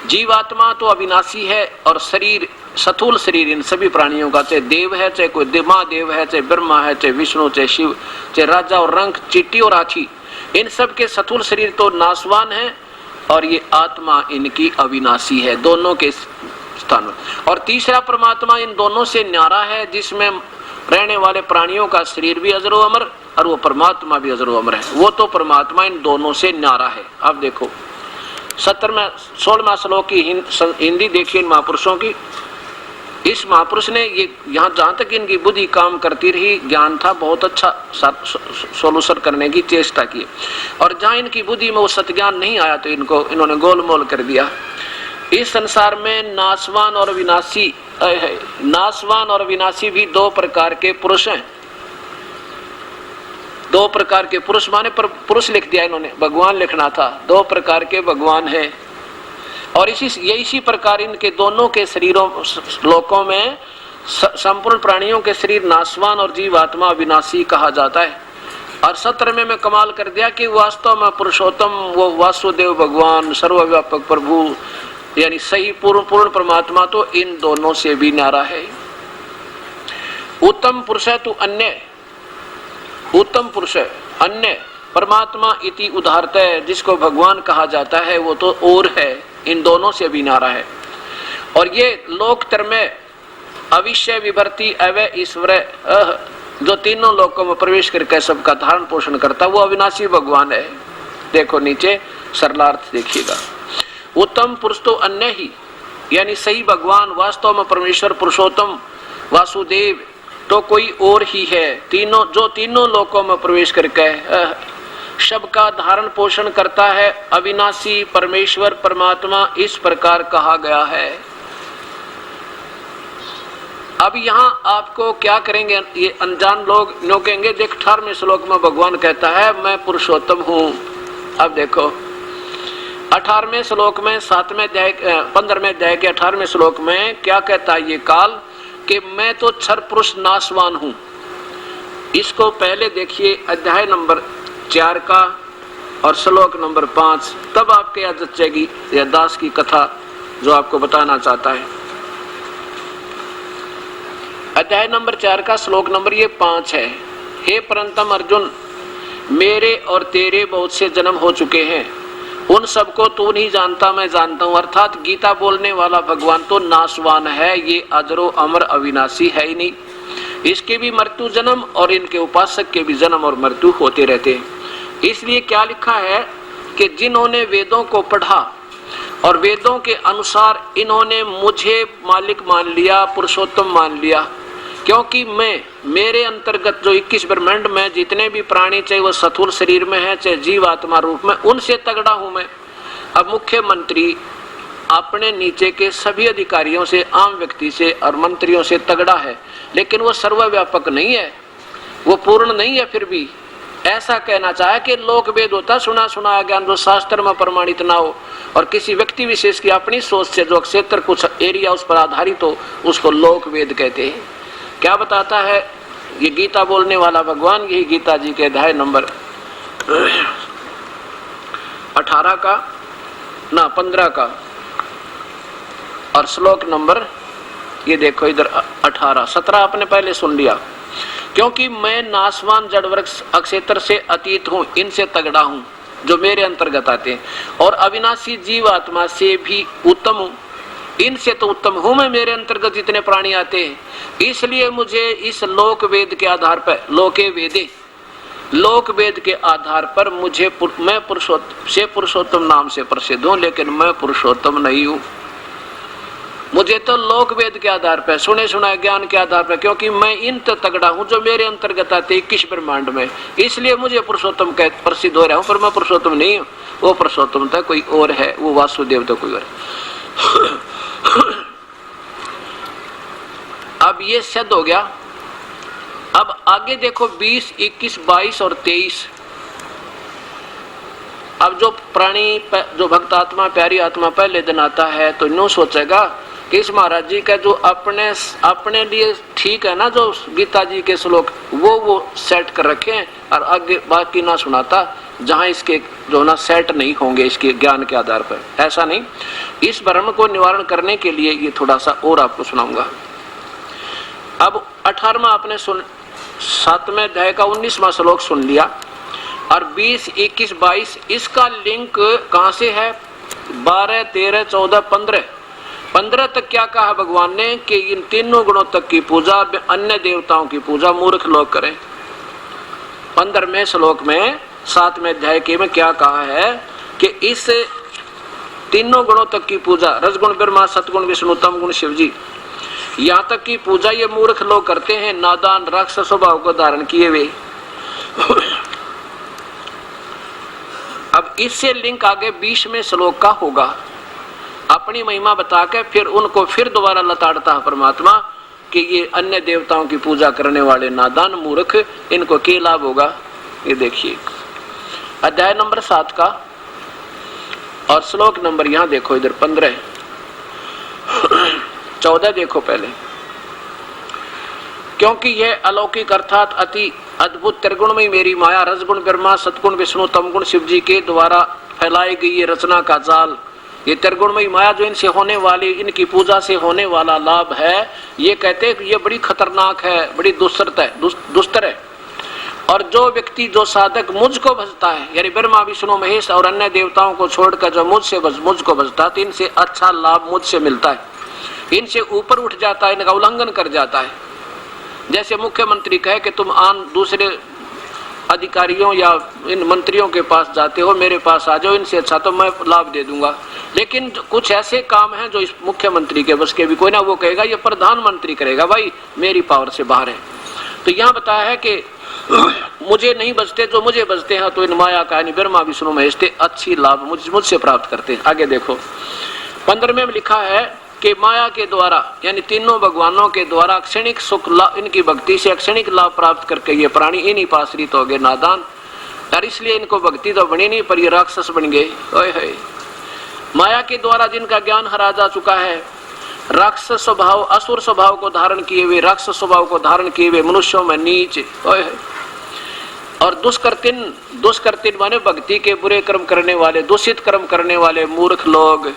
जीवात्मा तो अविनाशी है और शरीर, स्थूल शरीर इन सभी प्राणियों का, चाहे देव है, चाहे कोई महादेव है, चाहे ब्रह्मा है, चाहे विष्णु, चाहे शिव, चाहे राजा और रंक, चींटी और हाथी, इन सब के स्थूल शरीर तो नासवान है और ये आत्मा इनकी अविनाशी है, दोनों के स्थान में। और तीसरा परमात्मा इन दोनों से न्यारा है, जिसमें रहने वाले प्राणियों का शरीर भी अजरो अमर और वो परमात्मा भी अजरो अमर है। वो तो परमात्मा इन दोनों से न्यारा है। अब देखो 16वां श्लोक की हिंदी देखिए इन महापुरुषों की। इस महापुरुष ने ये यहाँ जहां तक इनकी बुद्धि काम करती रही, ज्ञान था, बहुत अच्छा सोल्यूशन करने की चेष्टा की, और जहां इनकी बुद्धि में वो सत्ज्ञान नहीं आया तो इन्होंने गोलमोल कर दिया। इस संसार में नासवान और विनाशी भी दो प्रकार के पुरुष हैं। दो प्रकार के पुरुष माने पर पुरुष लिख दिया इन्होंने, भगवान लिखना था। दो प्रकार के भगवान है और इसी प्रकार इनके दोनों के शरीरों लोकों में संपूर्ण प्राणियों के शरीर नासवान और जीवात्मा अविनाशी कहा जाता है। और 17 में मैं कमाल कर दिया कि वास्तव में पुरुषोत्तम वो वासुदेव भगवान सर्वव्यापक प्रभु यानी सही पूर्ण परमात्मा तो इन दोनों से भी न्यारा है। उत्तम पुरुष है तो अन्य, उत्तम पुरुष है अन्य परमात्मा इति उदाहरत है, जिसको भगवान कहा जाता है वो तो और है, इन दोनों से भी न्यारा है। और ये लोकतर में अविश्य विभर्ति अवय ईश्वर जो तीनों लोकों में प्रवेश करके सबका धारण पोषण करता वो अविनाशी भगवान है। देखो नीचे सरलार्थ देखिएगा। उत्तम पुरुष तो अन्य ही यानी सही भगवान वास्तव में परमेश्वर पुरुषोत्तम वासुदेव तो कोई और ही है, जो तीनों लोकों में प्रवेश करके सबका धारण पोषण करता है, अविनाशी परमेश्वर परमात्मा इस प्रकार कहा गया है। अब यहाँ आपको क्या करेंगे ये अनजान लोग, नो कहेंगे देख 18वें श्लोक में भगवान कहता है मैं पुरुषोत्तम हूँ। अब देखो 18वें श्लोक में 15वें अध्याय के 18वें श्लोक में क्या कहता है ये काल कि मैं तो क्षर पुरुष नासवान हूं। इसको पहले देखिए अध्याय नंबर 4 का और श्लोक नंबर 5, तब आपके याद जचेगी यह दास की कथा जो आपको बताना चाहता है। अध्याय नंबर 4 का श्लोक नंबर ये 5 है। हे परंतम अर्जुन, मेरे और तेरे बहुत से जन्म हो चुके हैं, उन सबको तू नहीं जानता मैं जानता हूं। अर्थात गीता बोलने वाला भगवान तो नासवान है, ये अजरो अमर अविनाशी है ही नहीं। इसके भी मृत्यु जन्म और इनके उपासक के भी जन्म और मृत्यु होते रहते हैं। इसलिए क्या लिखा है कि जिन्होंने वेदों को पढ़ा और वेदों के अनुसार इन्होंने मुझे मालिक मान लिया, पुरुषोत्तम मान लिया, क्योंकि मेरे अंतर्गत जो 21 ब्रह्मांड में जितने भी प्राणी, चाहे वो स्थूल शरीर में है चाहे जीवात्मा रूप में, उनसे तगड़ा हूं मैं। अब मुख्यमंत्री अपने नीचे के सभी अधिकारियों से, आम व्यक्ति से और मंत्रियों से तगड़ा है, लेकिन वो सर्वव्यापक नहीं है, वो पूर्ण नहीं है। फिर भी ऐसा कहना चाहे कि लोक वेद होता सुना सुनाया ज्ञान जो शास्त्र में प्रमाणित ना हो और किसी व्यक्ति विशेष की अपनी सोच से जो क्षेत्र कुछ एरिया उस पर आधारित हो, उसको लोक वेद कहते हैं। क्या बताता है ये गीता बोलने वाला भगवान? यही गीता जी के अध्याय नंबर 18 का ना 15 का और श्लोक नंबर ये देखो इधर 18, 17 आपने पहले सुन लिया। क्योंकि मैं नासवान जड़ वर्ग अक्षेत्र से अतीत हूँ, इनसे तगड़ा हूँ जो मेरे अंतर्गत आते हैं, और अविनाशी जीव आत्मा से भी उत्तम हूँ, इनसे तो उत्तम हूं मैं, मेरे अंतर्गत जितने प्राणी आते हैं। इसलिए मुझे इस लोक वेद के आधार पर, लोके वेदे, लोक वेद के आधार पर मुझे मैं पुरुषोत्तम नाम से प्रसिद्ध हूं, लेकिन मैं पुरुषोत्तम नहीं हूं। मुझे तो लोक वेद के आधार पर, सुने सुनाए ज्ञान के आधार पर, क्योंकि मैं इन तो तगड़ा हूं जो मेरे अंतर्गत आते 21 ब्रह्मांड में, इसलिए मुझे पुरुषोत्तम कह प्रसिद्ध हो रहा हूं, पर मैं पुरुषोत्तम नहीं हूं। वो पुरुषोत्तम था कोई और है, वो वासुदेव तो कोई और। अब ये सिद्ध हो गया। अब आगे देखो 20, 21, 22 और 23। अब जो प्राणी, जो भक्त आत्मा, प्यारी आत्मा पहले दिन आता है तो यूं सोचेगा कि इस महाराज जी का जो अपने लिए ठीक है ना, जो गीता जी के श्लोक वो सेट कर रखे और आगे बाकी ना सुनाता, जहां इसके जो ना सेट नहीं होंगे इसके ज्ञान के आधार पर। ऐसा नहीं, इस भ्रम को निवारण करने के लिए ये थोड़ा सा और आपको सुनाऊंगा। अब 18वां आपने 7वें अध्याय का 19वां श्लोक सुन लिया, और 20, 21, 22 इसका लिंक कहां से है? 12, 13, 14, 15 तक क्या कहा भगवान ने कि इन तीनों गुणों तक की पूजा, अन्य देवताओं की पूजा मूर्ख लोग करें। 15वें श्लोक में 7वें अध्याय के में क्या कहा है कि इस तीनों गुणों तक की पूजा, रजगुण ब्रह्मा, सतगुण विष्णु, तम गुण शिव जी, यहां तक की पूजा ये मूर्ख लोग करते हैं, नादान राक्षस स्वभाव को धारण किए हुए। अब इससे लिंक आगे 20वें श्लोक का होगा। अपनी महिमा बता के फिर उनको फिर दोबारा लताड़ता है परमात्मा कि ये अन्य देवताओं की पूजा करने वाले नादान मूर्ख, इनको क्या लाभ होगा। ये देखिए अध्याय नंबर 7 का और श्लोक नंबर यहां देखो, इधर 15, 14 देखो पहले। क्योंकि यह अलौकिक अर्थात अति अद्भुत त्रिगुणमयी मेरी माया, रजगुण ब्रह्मा, सतगुण विष्णु, तमगुण शिव जी के द्वारा फैलाई गई ये रचना का जाल, ये त्रिगुणमयी माया जो इनसे होने वाली, इनकी पूजा से होने वाला लाभ है, ये कहते हैं कि ये बड़ी खतरनाक है, बड़ी दुस्तर है। और जो व्यक्ति, जो साधक मुझको भजता है, यानी ब्रह्मा विष्णु महेश और अन्य देवताओं को छोड़कर जो मुझको भजता है, तो इनसे अच्छा लाभ मुझसे मिलता है, इनसे ऊपर उठ जाता है, इनका उल्लंघन कर जाता है। जैसे मुख्यमंत्री कहे कि तुम दूसरे अधिकारियों या इन मंत्रियों के पास जाते हो, मेरे पास आ जाओ, इनसे अच्छा तो मैं लाभ दे दूंगा। लेकिन कुछ ऐसे काम हैं जो इस मुख्यमंत्री के बस के भी कोई ना, वो कहेगा ये प्रधानमंत्री करेगा, भाई मेरी पावर से बाहर है। तो यहाँ बताया है कि मुझे नहीं बचते, जो मुझे बचते हैं तो इन माया का, यानी ब्रह्मा विष्णु महेश अच्छी लाभ मुझसे प्राप्त करते हैं। आगे देखो 15वें में लिखा है कि माया के द्वारा, यानी तीनों भगवानों के द्वारा क्षणिक सुख लाभ, इनकी भक्ति से क्षणिक लाभ प्राप्त करके ये प्राणी इन्हीं पास आश्रित हो गए नादान, और इसलिए इनको भक्ति तो बनी नहीं, पर ये राक्षस बन गए। ओए होए, माया के द्वारा जिनका ज्ञान हरा जा चुका है, राक्षस स्वभाव, असुर स्वभाव को धारण किए हुए, राक्षस स्वभाव को धारण किए हुए मनुष्यों में नीच, ओए होए, और दुष्कर्तिन माने भक्ति के बुरे कर्म करने वाले, दूषित कर्म करने वाले मूर्ख लोग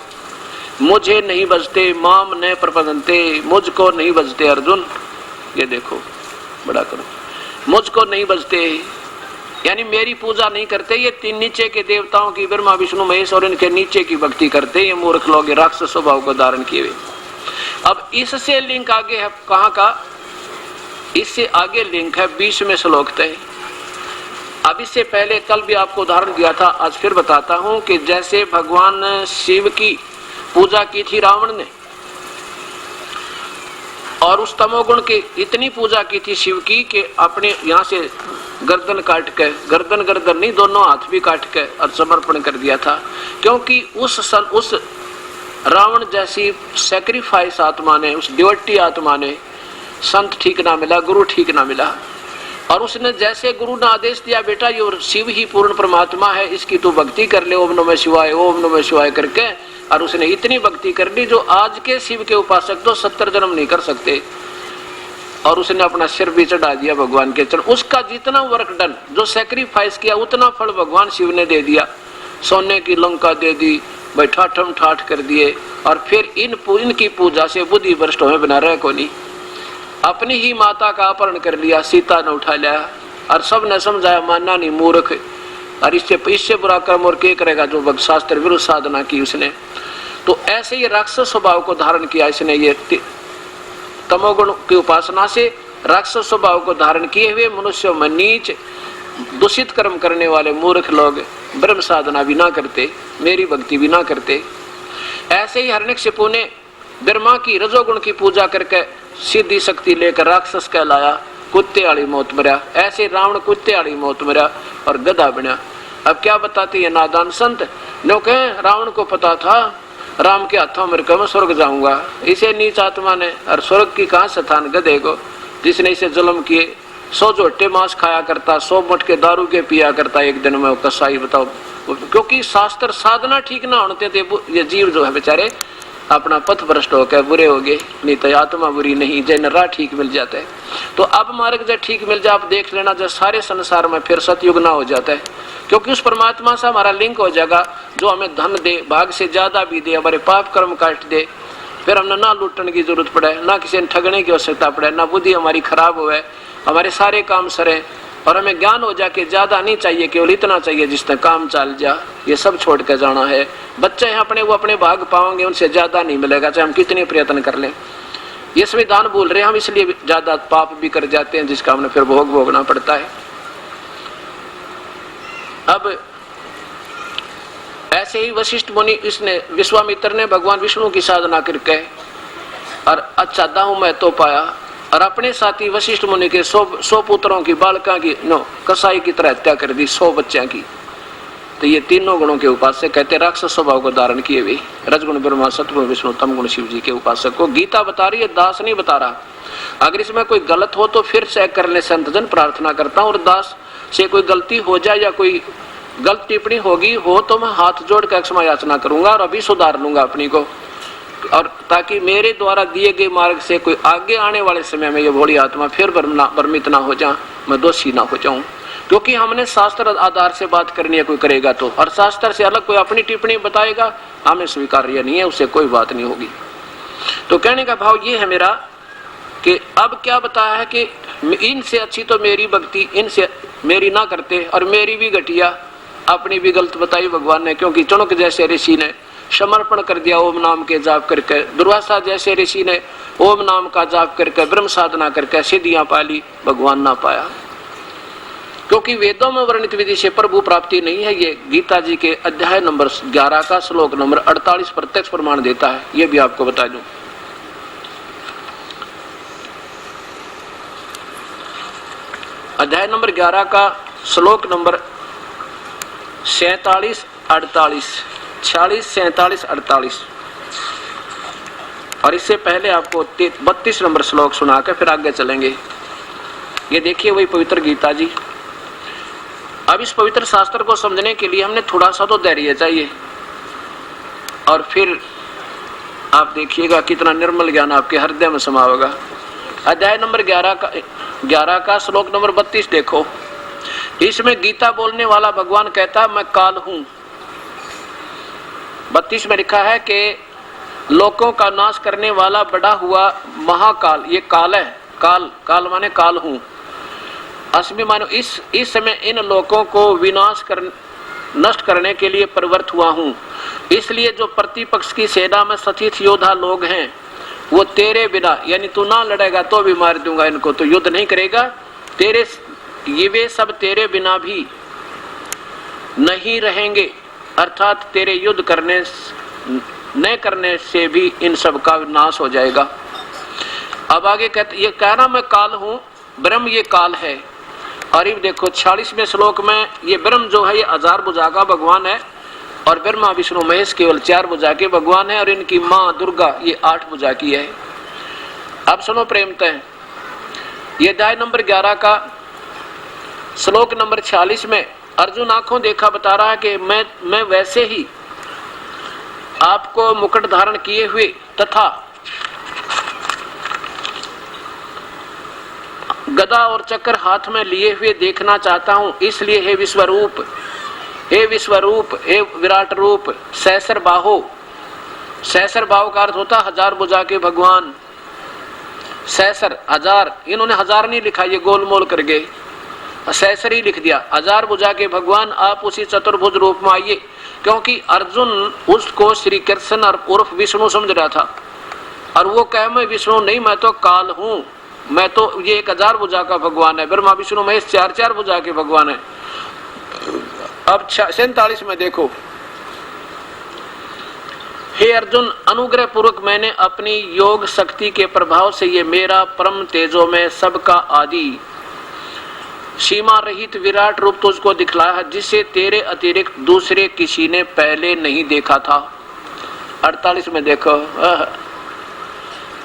मुझे नहीं बजते, माम न प्रपदन्ते, मुझको नहीं बजते। अर्जुन ये देखो, बड़ा करो, मुझको नहीं बजते, यानी मेरी पूजा नहीं करते। ये तीन नीचे के देवताओं की, ब्रह्मा विष्णु महेश और इनके नीचे की भक्ति करते, ये मूर्ख लोग राक्षस स्वभाव को धारण किए हुए। अब इससे लिंक आगे है कहाँ का? इससे आगे लिंक है 20वें श्लोक तक। अब इससे पहले कल भी आपको उदाहरण दिया था, आज फिर बताता हूं कि जैसे भगवान शिव की पूजा की थी रावण ने, और उस तमोगुण की इतनी पूजा की थी शिव की कि अपने यहां से गर्दन काट के, गर्दन नहीं, दोनों हाथ भी काट के और समर्पण कर दिया था। क्योंकि उस रावण जैसी सैक्रिफाइस आत्मा ने, उस डिवोटी आत्मा ने संत ठीक ना मिला, गुरु ठीक ना मिला, और उसने जैसे गुरु ने आदेश दिया, बेटा ये शिव ही पूर्ण परमात्मा है, इसकी तू भक्ति कर ले, ओम नमः शिवाय, ओम नमः शिवाय करके, और उसने इतनी भक्ति कर ली जो आज के शिव के उपासक तो 70 जन्म नहीं कर सकते। और उसने अपना सिर भी चढ़ा दिया भगवान के चरण। उसका जितना वर्क डन, जो सैक्रिफाइस किया, उतना फल भगवान शिव ने दे दिया। सोने की लंका दे दी, बैठा ठम ठाठ कर दिए, और फिर इनकी पूजा से बुद्धि भ्रष्ट में बना रहे को नहीं। अपनी ही माता का अपहरण कर लिया, सीता ने उठा लिया, और सब ने समझाया, मानना नहीं, मूर्ख, और इससे बुरा कर्म और क्या करेगा जो भक्त शास्त्र विरुद्ध साधना की उसने। तो ऐसे ही राक्षस स्वभाव को धारण किया इसने, ये तमोगुण की उपासना से राक्षस स्वभाव को धारण किए हुए मनुष्यों में नीच दूषित कर्म करने वाले मूर्ख लोग ब्रह्म साधना भी ना करते, मेरी भक्ति भी ना करते। ऐसे ही हिरण्यकशिपु ने ब्रह्मा की रजोगुण की पूजा करके सीधी शक्ति लेकर राक्षस कहलाया, कुत्ते वाली मौत मरा। ऐसे रावण कुत्ते वाली मौत मरा और गधा बना। अब क्या बताते ये नादान संत? नो कहे रावण को पता था राम के हाथों मर कर मैं स्वर्ग जाऊंगा, इसे नीच आत्मा ने और स्वर्ग की कहां स्थान गधे को, जिसने इसे जुल्म किए। 100 झोटे मांस खाया करता, 100 मटके दारू के पिया करता एक दिन में, कसाई बताओ। क्योंकि शास्त्र साधना ठीक ना होते थे, ये जीव जो है बेचारे अपना पथ भ्रष्ट होकर बुरे हो गए। नहीं तो आत्मा बुरी नहीं, जय नरा ठीक मिल जाता है। तो अब मार्ग जब ठीक मिल जाए, आप देख लेना जब सारे संसार में फिर सतयुग ना हो जाता है, क्योंकि उस परमात्मा से हमारा लिंक हो जाएगा जो हमें धन दे, भाग से ज्यादा भी दे, हमारे पाप कर्म काट दे। फिर हमने ना लूटने की जरूरत पड़े, ना किसी ने ठगने की आवश्यकता पड़े, ना बुद्धि हमारी खराब हुए, हमारे सारे काम सरे, और हमें ज्ञान हो जाके ज्यादा नहीं चाहिए, केवल इतना चाहिए जिसने काम चल जा। ये सब छोड़ के जाना है। बच्चे हैं अपने, वो अपने भाग पाओगे, उनसे ज्यादा नहीं मिलेगा चाहे हम कितने प्रयत्न कर लें। ये संविधान बोल रहे हैं हम, इसलिए ज्यादा पाप भी कर जाते हैं जिसका हमने फिर भोग भोगना पड़ता है। अब ऐसे ही वशिष्ठ मुनि, इसने विश्वामित्र ने भगवान विष्णु की साधना करके और अच्छा दाऊ मैं तो पाया, और अपने साथी वशिष्ठ मुनि के 100 पुत्रों की, बालका की कसाई की तरह हत्या कर दी, 100 बच्चों की। तो ये तीनों गुणों के उपासक कहते राक्षस स्वभाव को धारण किए हुए, रजगुण ब्रह्मा, सतगुण विष्णु, तमगुण शिव जी के उपासक को गीता बता रही है, दास नहीं बता रहा। अगर इसमें कोई गलत हो तो फिर चेक कर ले, संतजन प्रार्थना करता हूँ। और दास से कोई गलती हो जाए या कोई गलत टिप्पणी होगी हो तो मैं हाथ जोड़ कर क्षमा याचना करूंगा और अभी सुधार लूंगा अपनी को, और ताकि मेरे द्वारा दिए गए मार्ग से कोई आगे आने वाले समय में ये भोली आत्मा फिर भ्रमित ना हो जाए, मैं दोषी ना हो जाऊं। क्योंकि हमने शास्त्र आधार से बात करनी है, कोई करेगा तो, और शास्त्र से अलग कोई अपनी टिप्पणी बताएगा हमें स्वीकार्य नहीं है, उससे कोई बात नहीं होगी। तो कहने का भाव ये है मेरा कि अब क्या बताया है कि इनसे अच्छी तो मेरी भक्ति, इनसे मेरी ना करते, और मेरी भी घटिया, अपनी भी गलत बताई भगवान ने। क्योंकि चुनक जैसे ऋषि ने समर्पण कर दिया ओम नाम के जाप करके, दुर्वासा जैसे ऋषि ने ओम नाम का जाप करके ब्रह्म साधना करके सिद्धियां पाली, भगवान ना पाया। क्योंकि वेदों में वर्णित विधि से प्रभु प्राप्ति नहीं है, ये गीता जी के अध्याय नंबर 11 का श्लोक नंबर 48 प्रत्यक्ष प्रमाण देता है। ये भी आपको बता दूं, अध्याय नंबर 11 का श्लोक नंबर 47, 48, 46, 47, 48, और इससे पहले आपको 32 नंबर श्लोक सुनाकर फिर आगे चलेंगे। ये देखिए वही पवित्र गीता जी। अब इस पवित्र शास्त्र को समझने के लिए हमने थोड़ा सा तो धैर्य चाहिए, और फिर आप देखिएगा कितना निर्मल ज्ञान आपके हृदय में समावेगा। अध्याय नंबर 11 का श्लोक नंबर 32 देखो। इसमें गीता बोलने वाला भगवान कहता है मैं काल हूं। 32 में लिखा है कि लोकों का नाश करने वाला बड़ा हुआ महाकाल, ये काल है, काल माने काल हूं। अस्मि मानो इस समय इन लोकों को नष्ट करने के लिए प्रवृत्त हुआ हूं। इसलिए जो प्रतिपक्ष की सेना में सचित योद्धा लोग हैं वो तेरे बिना, यानी तू ना लड़ेगा तो भी मार दूंगा इनको, तो युद्ध नहीं करेगा, तेरे ये वे सब तेरे बिना भी नहीं रहेंगे, अर्थात तेरे युद्ध करने न करने से भी इन सब का नाश हो जाएगा। अब आगे कहते, ये कहना मैं काल हूं, ब्रह्म ये काल है। और ये देखो 46वें श्लोक में ये ब्रह्म जो है ये 1000 भुजा का भगवान है, और ब्रह्मा विष्णु महेश केवल 4 भुजा के भगवान है, और इनकी माँ दुर्गा ये 8 भुजा की है। अब सुनो प्रेमतः, ये अध्याय नंबर 11 का श्लोक नंबर 46 में अर्जुन आंखों देखा बता रहा है कि मैं वैसे ही आपको मुकुट धारण किए हुए तथा गदा और चक्र हाथ में लिए हुए देखना चाहता हूं। इसलिए हे विश्वरूप, हे विराट रूप, सहस्र बाहो, सहस्र बाहो का अर्थ होता 1000 भुजा के भगवान। सहस्र 1000, इन्होंने 1000 नहीं लिखा, ये गोलमोल कर गए, सहस्र ही लिख दिया। 1000 भुजा के भगवान आप उसी चतुर्भुज रूप में आइए, क्योंकि अर्जुन उसको श्री कृष्ण और उर्फ विष्णु समझ रहा था, और वो कहे मैं विष्णु नहीं, मैं तो काल हूं, मैं तो ये 1000 भुजा का भगवान है। ब्रह्मा विष्णु महेश 4 भुजा के भगवान है। अब 47 में देखो, हे अर्जुन, अनुग्रह पूर्वक मैंने अपनी योग शक्ति के प्रभाव से ये मेरा परम तेजो में सबका आदि सीमा रहित विराट रूप तुझको दिखलाया है, जिसे तेरे अतिरिक्त दूसरे किसी ने पहले नहीं देखा था। 48 में देखो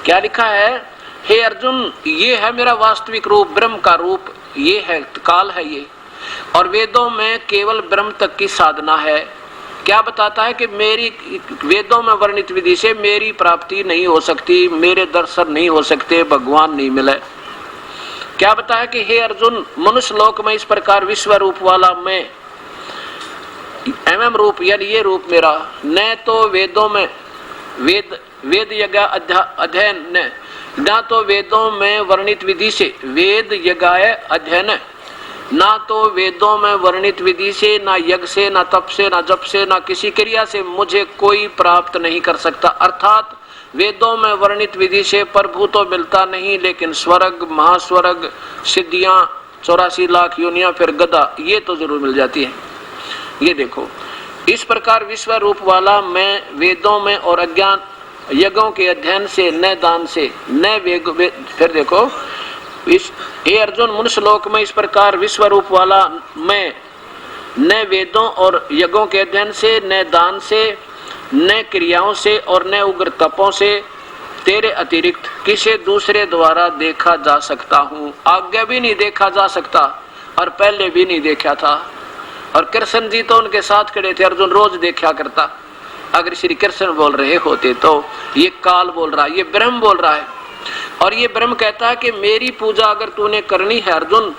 क्या लिखा है, हे अर्जुन, ये है मेरा वास्तविक रूप, ब्रह्म का रूप, ये है काल है ये, और वेदों में केवल ब्रह्म तक की साधना है। क्या बताता है कि मेरी वेदों में वर्णित विधि से मेरी प्राप्ति नहीं हो सकती, मेरे दर्शन नहीं हो सकते, भगवान नहीं मिले। क्या बताया कि हे अर्जुन, मनुष्य लोक में इस प्रकार विश्व रूप वाला मैं, एवं रूप यानी ये रूप मेरा, न तो वेदों में वेद यज्ञ अध्ययन न तो वेदों में वर्णित विधि से वेद यज्ञ अध्ययन, ना तो वेदों में वर्णित विधि से, ना यज्ञ से, ना तप से, ना जप से, ना किसी क्रिया से मुझे कोई प्राप्त नहीं कर सकता। अर्थात वेदों में वर्णित विधि से प्रभु तो मिलता नहीं, लेकिन स्वर्ग, महास्वर्ग, सिद्धियां, 84 लाख योनियां, फिर गदा, ये तो जरूर मिल जाती है। ये देखो, इस प्रकार विश्व रूप वाला मैं वेदों में और अज्ञान यज्ञों के अध्ययन से, न दान से, न फिर देखो हे अर्जुन, मनुष्य लोक में इस प्रकार विश्व रूप वाला मैं न वेदों और यज्ञों के अध्ययन से, न दान से, न क्रियाओं से और न उग्र तपों से तेरे अतिरिक्त किसी दूसरे द्वारा देखा जा सकता हूँ। आगे भी नहीं देखा जा सकता और पहले भी नहीं देखा था। और कृष्ण जी तो उनके साथ खड़े थे, अर्जुन रोज देखा करता। अगर श्री कृष्ण बोल रहे होते तो ये काल बोल रहा है, ये ब्रह्म बोल रहा है। और ये ब्रह्म कहता है कि मेरी पूजा अगर तूने करनी है अर्जुन,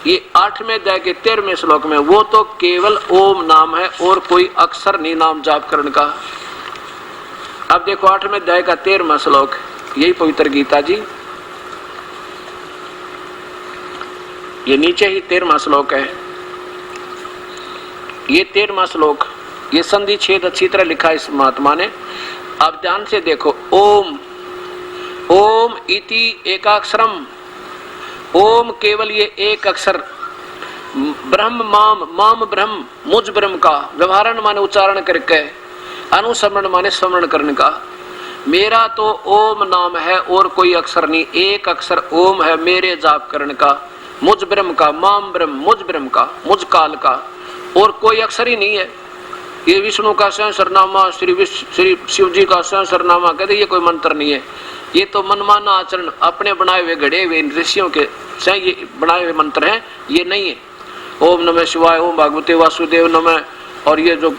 ये 8वें अध्याय के 13वें श्लोक में, वो तो केवल ओम नाम है और कोई अक्षर नहीं नाम जाप करने का। अब देखो 8वें अध्याय का 13वां श्लोक, यही पवित्र गीता जी, ये नीचे ही 13वां श्लोक है। ये 13वां श्लोक, ये संधि छेद अच्छी तरह लिखा है इस महात्मा ने। आप ध्यान से देखो, ओम ओम इति एकाक्षरम, ओम केवल ये एक अक्षर, ब्रह्म माम, माम ब्रह्म, मुझ ब्रह्म का, व्यवहारण माने उच्चारण करके, अनुसमरण माने स्मरण करने का। मेरा तो ओम नाम है और कोई अक्षर नहीं, एक अक्षर ओम है मेरे जाप करने का, मुझ ब्रह्म का, माम ब्रह्म, मुझ ब्रह्म का, मुझ काल का, और कोई अक्षर ही नहीं है। ये विष्णु का स्वयं सरनामा, श्री शिव जी का स्वयं सरनामा, कहते ये कोई मंत्र नहीं है, ये तो मनमाना आचरण, अपने बनाए हुए घड़े हुए ऋषियों के स्वयं ये बनाए हुए मंत्र हैं, ये नहीं है। ओम नमः शिवाय, ओम भगवते वासुदेव नमः, और ये जो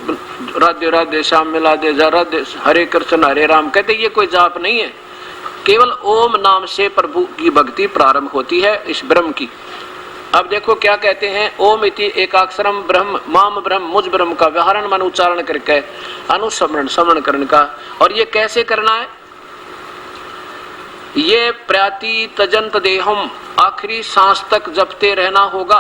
राधे राधे श्याम मिलादे राधे हरे कृष्ण हरे राम, कहते ये कोई जाप नहीं है। केवल ओम नाम से प्रभु की भक्ति प्रारंभ होती है इस ब्रह्म की। अब देखो क्या कहते हैं, ओम इति एकाक्षरम ब्रह्म माम ब्रह्म, मुझ ब्रह्म का, व्यवहारण मन उच्चारण करके, अनुस्मरण स्मरण करने का। और ये कैसे करना है, ये प्रयाति तजंत देहम, आखिरी सांस तक जपते रहना होगा।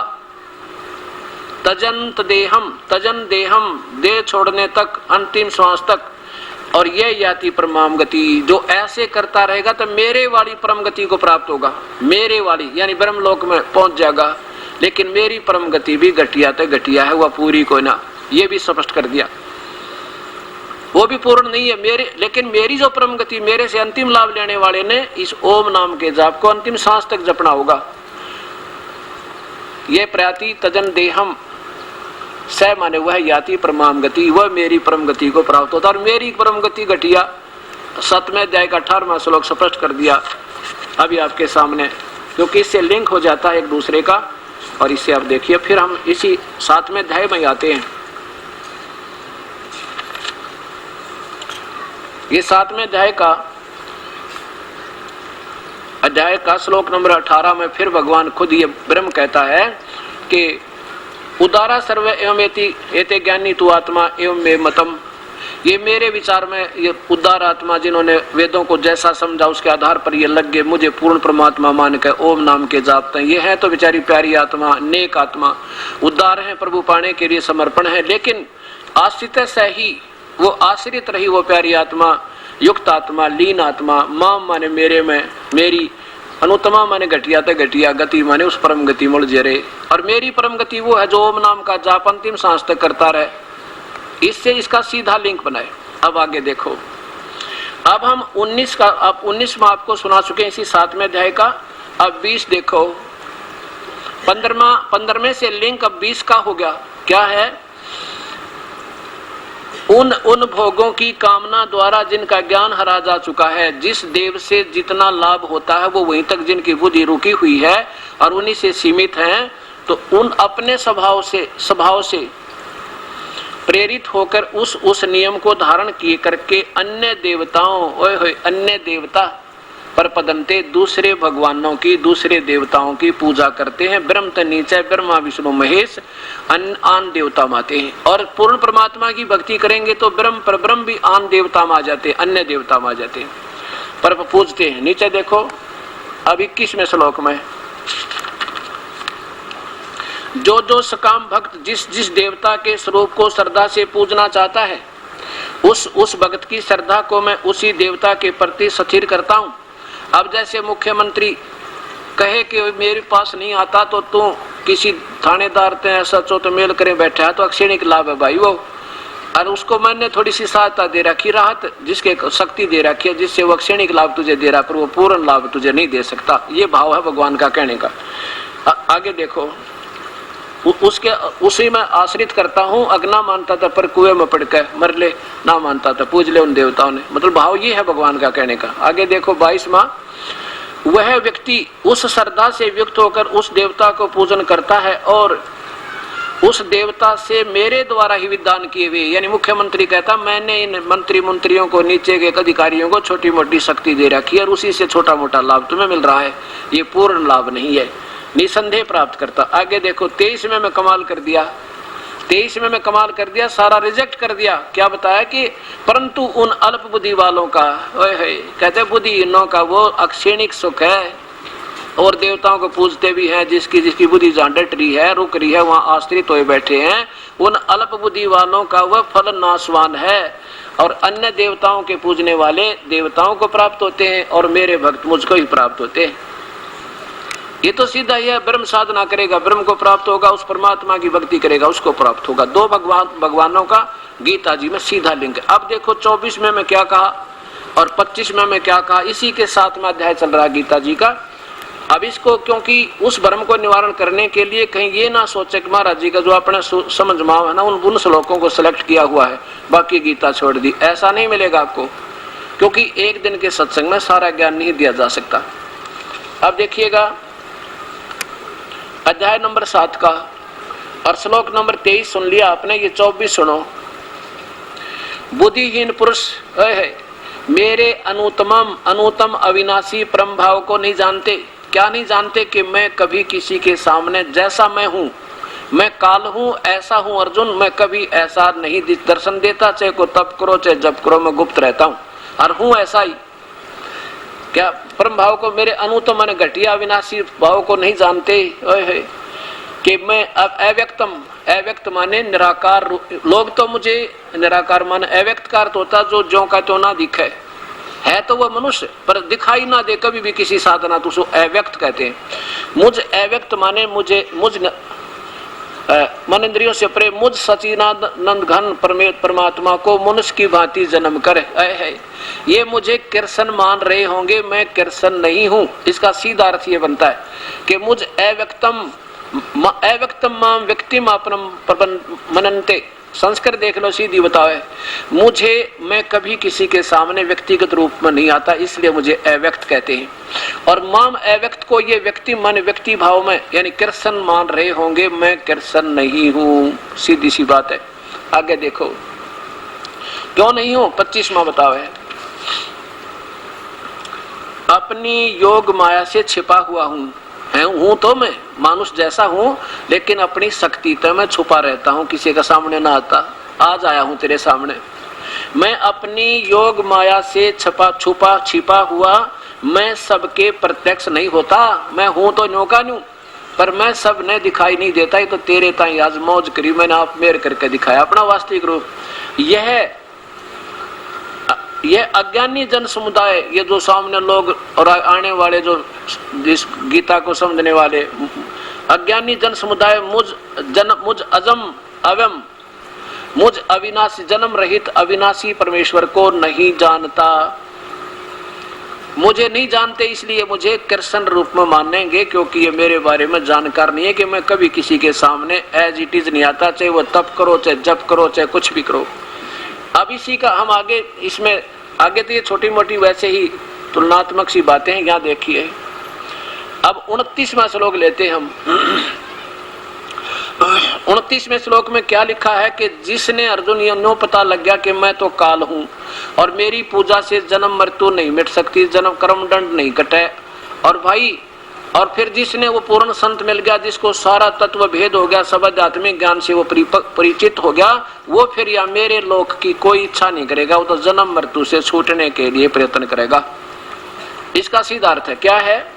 तजंत देहम, तजन देहम, देह छोड़ने तक, अंतिम श्वास तक। और ये याति परमाम गति, जो ऐसे करता रहेगा तो मेरे वाली परम गति को प्राप्त होगा। मेरे वाली यानी ब्रह्मलोक में पहुंच जाएगा। लेकिन मेरी परम गति भी घटिया तो घटिया है, वह पूरी कोई ना, ये भी स्पष्ट कर दिया, वो भी पूर्ण नहीं है मेरे। लेकिन मेरी जो परम गति, मेरे से अंतिम लाभ लेने वाले ने इस ओम नाम के जाप को अंतिम सांस तक जपना होगा। ये प्रयाति तजन देहम, स माने वह याति परमाम गति, वह मेरी परम गति को प्राप्त होता। और मेरी परम गति घटिया, 7वें अध्याय का 18वां श्लोक स्पष्ट कर दिया अभी आपके सामने, क्योंकि इससे लिंक हो जाता है एक दूसरे का। और इससे आप देखिए, फिर हम इसी 7वें अध्याय में आते हैं। ये 7वें अध्याय का श्लोक नंबर 18 में फिर भगवान खुद ये ब्रह्म कहता है कि उदारा सर्व एवं एते ज्ञानी तू आत्मा एवं मे मतम। ये मेरे विचार में ये उदार आत्मा जिन्होंने वेदों को जैसा समझा उसके आधार पर ये लग गए मुझे पूर्ण परमात्मा मान के ओम नाम के जापते हैं। ये है तो बेचारी प्यारी आत्मा, नेक आत्मा, उदार है, प्रभु पाने के लिए समर्पण है। लेकिन आश्रित से ही वो, आश्रित रही वो प्यारी आत्मा, युक्त आत्मा, लीन आत्मा, माम माने मेरे में, मेरी, अनुत्तमा माने घटिया तो घटिया, गति माने उस परम गति मुड़ जरे। और मेरी परम गति वो है जो ओम नाम का जाप अंतिम सांस तक करता रहे। इससे इसका सीधा लिंक बनाए। अब आगे देखो, अब हम 19 का, अब 19 में आपको सुना चुके इसी 7वें अध्याय का। अब 20 देखो, 15वें से लिंक अब 20 का हो गया। क्या है? उन भोगों की कामना द्वारा जिनका ज्ञान हरा जा चुका है, जिस देव से जितना लाभ होता है वो वहीं तक जिनकी बुद्धि रुकी हुई है और उन्हीं से सीमित हैं, तो उन अपने स्वभाव से प्रेरित होकर उस नियम को धारण किए करके अन्य देवता पर पदंते, दूसरे भगवानों की, दूसरे देवताओं की पूजा करते हैं। ब्रह्म तो नीचे, ब्रह्मा विष्णु महेश आन देवता माते हैं। और पूर्ण परमात्मा की भक्ति करेंगे तो ब्रह्म पर ब्रह्म भी आन देवता में आ जाते हैं, अन्य देवता में आ जाते हैं, पर पूजते हैं। नीचे देखो, अब 21वें श्लोक में, जो सकाम भक्त जिस देवता के स्वरूप को श्रद्धा से पूजना चाहता है, उस भक्त की श्रद्धा को मैं उसी देवता के प्रति स्थिर करता हूँ। अब जैसे मुख्यमंत्री कहे कि मेरे पास नहीं आता तो तू किसी थानेदार ते ऐसा चो तो मेल करे बैठा है, तो अक्षणिक लाभ है भाई वो, और उसको मैंने थोड़ी सी सहायता दे रखी, राहत जिसके शक्ति दे रखी है, जिससे वो अक्षणिक लाभ तुझे दे रहा, पर वो पूर्ण लाभ तुझे नहीं दे सकता। ये भाव है भगवान का कहने का। आगे देखो, उसी में आश्रित करता हूँ, अगना मानता था पर कुएं में पड़ के मर ले, ना मानता था पूज ले उन देवताओं ने। मतलब भाव ये है भगवान का कहने का। आगे देखो 22वां, वह व्यक्ति उस श्रद्धा से युक्त होकर उस देवता को पूजन करता है और उस देवता से मेरे द्वारा ही विधान किए हुए, यानी मुख्यमंत्री कहता मैंने इन मंत्रियों को, नीचे के अधिकारियों को छोटी मोटी शक्ति दे रखी है और उसी से छोटा मोटा लाभ तुम्हें मिल रहा है, ये पूर्ण लाभ नहीं है, निसंदेह प्राप्त करता। आगे देखो 23 में मैं कमाल कर दिया, 23 में मैं कमाल कर दिया, सारा रिजेक्ट कर दिया। क्या बताया कि परंतु उन अल्प बुद्धि वालों का, कहते बुद्धिहीनों का वो अक्षणिक सुख है, और देवताओं को पूजते भी हैं, जिसकी बुद्धि जहाँ डट रही है, रुक रही है, वहाँ आश्रित हुए बैठे हैं, उन अल्प बुद्धि वालों का वह फल नाशवान है, और अन्य देवताओं के पूजने वाले देवताओं को प्राप्त होते हैं और मेरे भक्त मुझको ही प्राप्त होते हैं। ये तो सीधा ही है, ब्रह्म साधना करेगा ब्रह्म को प्राप्त होगा, उस परमात्मा की भक्ति करेगा उसको प्राप्त होगा। दो भगवानों का गीता जी में सीधा लिंक है। अब देखो 24 में मैं क्या कहा और 25 में मैं क्या कहा, इसी के 7वां अध्याय चल रहा है गीता जी का। अब इसको, क्योंकि उस भ्रम को निवारण करने के लिए कहीं ये ना सोचे कि महाराज जी का जो अपने समझ में है ना उन श्लोकों को सिलेक्ट किया हुआ है, बाकी गीता छोड़ दी, ऐसा नहीं मिलेगा आपको, क्योंकि एक दिन के सत्संग में सारा ज्ञान नहीं दिया जा सकता। अब देखिएगा अध्याय नंबर 7 का और श्लोक नंबर 23 सुन लिया आपने, ये 24 सुनो। बुद्धिहीन पुरुष मेरे अनुतम अविनाशी परम भाव को नहीं जानते। क्या नहीं जानते? कि मैं कभी किसी के सामने जैसा मैं हूँ, मैं काल हूँ, ऐसा हूँ अर्जुन, मैं कभी ऐसा नहीं दर्शन देता, चाहे को तप करो चाहे जप करो, मैं गुप्त रहता हूँ और हूँ ऐसा ही। क्या परम भाव को, मेरे अनुतम माने घटिया अविनाशी भाव को नहीं जानते कि मैं अब अव्यक्त माने निराकार। लोग तो मुझे निराकार माने अव्यक्त का अर्थ होता जो ज्यों का त्यों ना दिखे, है तो वह मनुष्य पर दिखाई ना दे कभी भी किसी साधना, तो उसको अव्यक्त कहते हैं। मुझ अव्यक्त माने मुझ मन इंद्रियों से परे मुझ सचिदानंद घन परमात्मा को मनुष्य की भांति जन्म कर है, ये मुझे कृष्ण मान रहे होंगे, मैं कृष्ण नहीं हूँ। इसका सीधा अर्थ ये बनता है कि मुझ अव्यक्तम माम व्यक्तिम अपनम मनन्ते। संस्कृत देख लो, सीधी बताओ है, मुझे, मैं कभी किसी के सामने व्यक्तिगत रूप में नहीं आता, इसलिए मुझे अव्यक्त कहते हैं। और माम अव्यक्त को ये व्यक्ति मन व्यक्ति भाव में यानी कृष्ण मान रहे होंगे, मैं कृष्ण नहीं हूँ। सीधी सी बात है। आगे देखो क्यों नहीं हूँ, 25वां बताओ है, अपनी योग माया से छिपा हुआ हूँ तो मैं मानुष जैसा हूँ, लेकिन अपनी शक्ति तो मैं छुपा रहता हूँ, किसी का सामने ना आता। आज आया हूँ तेरे सामने, मैं अपनी योग माया से छिपा हुआ, मैं सबके प्रत्यक्ष नहीं होता। मैं हूँ तो न्यों का न्यू, पर मैं सब ने दिखाई नहीं देता। ही तो तेरे ताई आज मौज करी, मैंने आप मेर करके दिखाया अपना वास्तविक रूप। यह अज्ञानी जन समुदाय, ये जो सामने लोग और आने वाले जो जिस गीता को समझने वाले अज्ञानी जन समुदाय मुझ अजम अवम मुझ अविनाशी जन्म रहित अविनाशी परमेश्वर को नहीं जानता। मुझे नहीं जानते इसलिए मुझे कृष्ण रूप में मानेंगे, क्योंकि ये मेरे बारे में जानकार नहीं है कि मैं कभी किसी के सामने एज इट इज नहीं आता, चाहे वो तप करो, चाहे जप करो, चाहे कुछ भी करो। अब इसी का हम आगे, इसमें आगे तो ये छोटी मोटी वैसे ही तुलनात्मक सी बातें हैं, यहाँ देखिए। अब 29वां श्लोक लेते हम। 29वें श्लोक में क्या लिखा है कि जिसने अर्जुन ये नो पता लग गया कि मैं तो काल हूं और मेरी पूजा से जन्म मृत्यु नहीं मिट सकती, जन्म कर्म दंड नहीं कटे, और भाई और फिर जिसने वो पूर्ण संत मिल गया, जिसको सारा तत्व भेद हो गया, सब आध्यात्मिक ज्ञान से वो परिचित हो गया, वो फिर या मेरे लोक की कोई इच्छा नहीं करेगा, वो तो जन्म मृत्यु से छूटने के लिए प्रयत्न करेगा। इसका सीधा अर्थ है क्या है?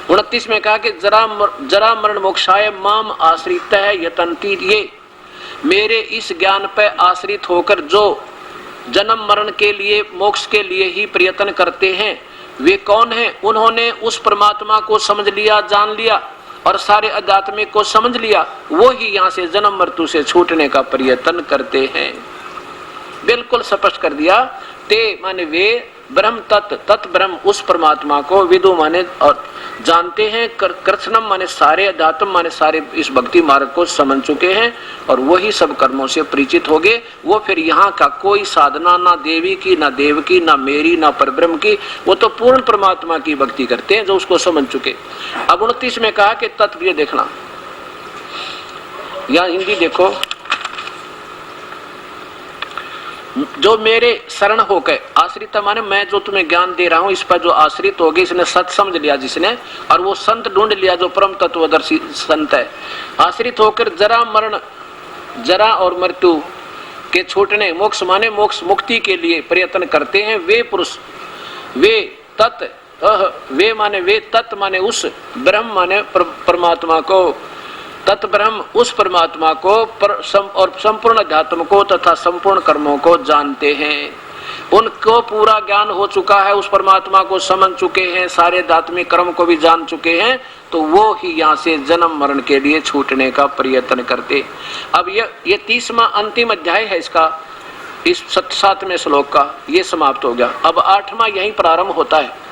29 में कहा कि जरा मरण मोक्षाय माम आश्रित है यतंती, ये मेरे इस ज्ञान पर आश्रित होकर जो जन्म मरण के लिए, मोक्ष के लिए ही प्रयत्न करते हैं, वे कौन हैं? उन्होंने उस परमात्मा को समझ लिया, जान लिया और सारे आध्यात्मिक को समझ लिया, वो ही यहाँ से जन्म मृत्यु से छूटने का प्रयत्न करते हैं। बिल्कुल स्पष्ट कर दिया। ते माने वे, ब्रह्म तत् ब्रह्म उस परमात्मा को, विदु माने और जानते हैं, कृष्णम माने सारे, अध्यात्म माने सारे इस भक्ति मार्ग को समझ चुके हैं और वही सब कर्मों से परिचित हो गए। वो फिर यहाँ का कोई साधना ना देवी की, ना देव की, ना मेरी, ना परब्रह्म की, वो तो पूर्ण परमात्मा की भक्ति करते हैं जो उसको समझ चुके। अब 29 में कहा कि तत्व, ये देखना, यहाँ हिंदी देखो, जो मेरे शरण होकर आश्रित माने मैं जो तुम्हें ज्ञान दे रहा हूं इस पर जो आश्रित हो गए, इसने सत समझ लिया जिसने, और वो संत ढूंढ लिया जो परम तत्वदर्शी संत है, आश्रित होकर जरा और मृत्यु के छूटने, मोक्ष माने मोक्ष मुक्ति के लिए प्रयत्न करते हैं, वे पुरुष, वे तत्, वे माने वे तत् माने उस, ब्रह्म माने परमात्मा को, तत् ब्रह्म उस परमात्मा को और संपूर्ण अध्यात्म को तथा संपूर्ण कर्मों को जानते हैं। उनको पूरा ज्ञान हो चुका है, उस परमात्मा को समझ चुके हैं, सारे आध्यात्मिक कर्म को भी जान चुके हैं, तो वो ही यहाँ से जन्म मरण के लिए छूटने का प्रयत्न करते। अब ये 30वां अंतिम अध्याय है इसका, इस 7वें श्लोक का ये समाप्त हो गया। अब 8वां यही प्रारंभ होता है।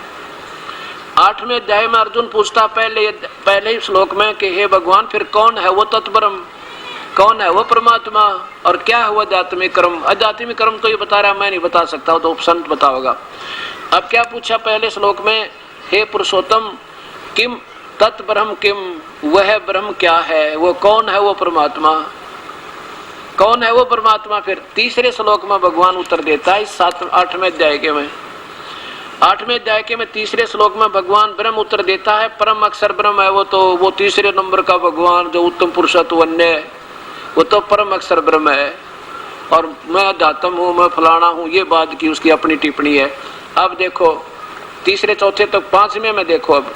8वें अध्याय में अर्जुन पूछता पहले ही श्लोक में कि हे भगवान, फिर कौन है वो तत्ब्रह्म, कौन है वो परमात्मा, और क्या है वो आध्यात्मिक कर्म? आध्यात्मिक कर्म तो ये बता रहा, मैं नहीं बता सकता, वो तो उपसंत बताओगा। अब क्या पूछा पहले श्लोक में? हे पुरुषोत्तम, किम तत्ब्रह्म, किम वह ब्रह्म क्या है, वो कौन है वो परमात्मा, कौन है वो परमात्मा? फिर तीसरे श्लोक में भगवान उत्तर देता है इस 8वें अध्याय के में। 8वें अध्याय के में तीसरे श्लोक में भगवान ब्रह्म उत्तर देता है, परम अक्षर ब्रह्म है वो, तो वो तीसरे नंबर का भगवान जो उत्तम पुरुषत्व अन्य है, वो तो परम अक्षर ब्रह्म है, और मैं अध्यात्म हूँ, मैं फलाना हूँ, ये बात की उसकी अपनी टिप्पणी है। अब देखो तीसरे चौथे तक, 5वें में देखो, अब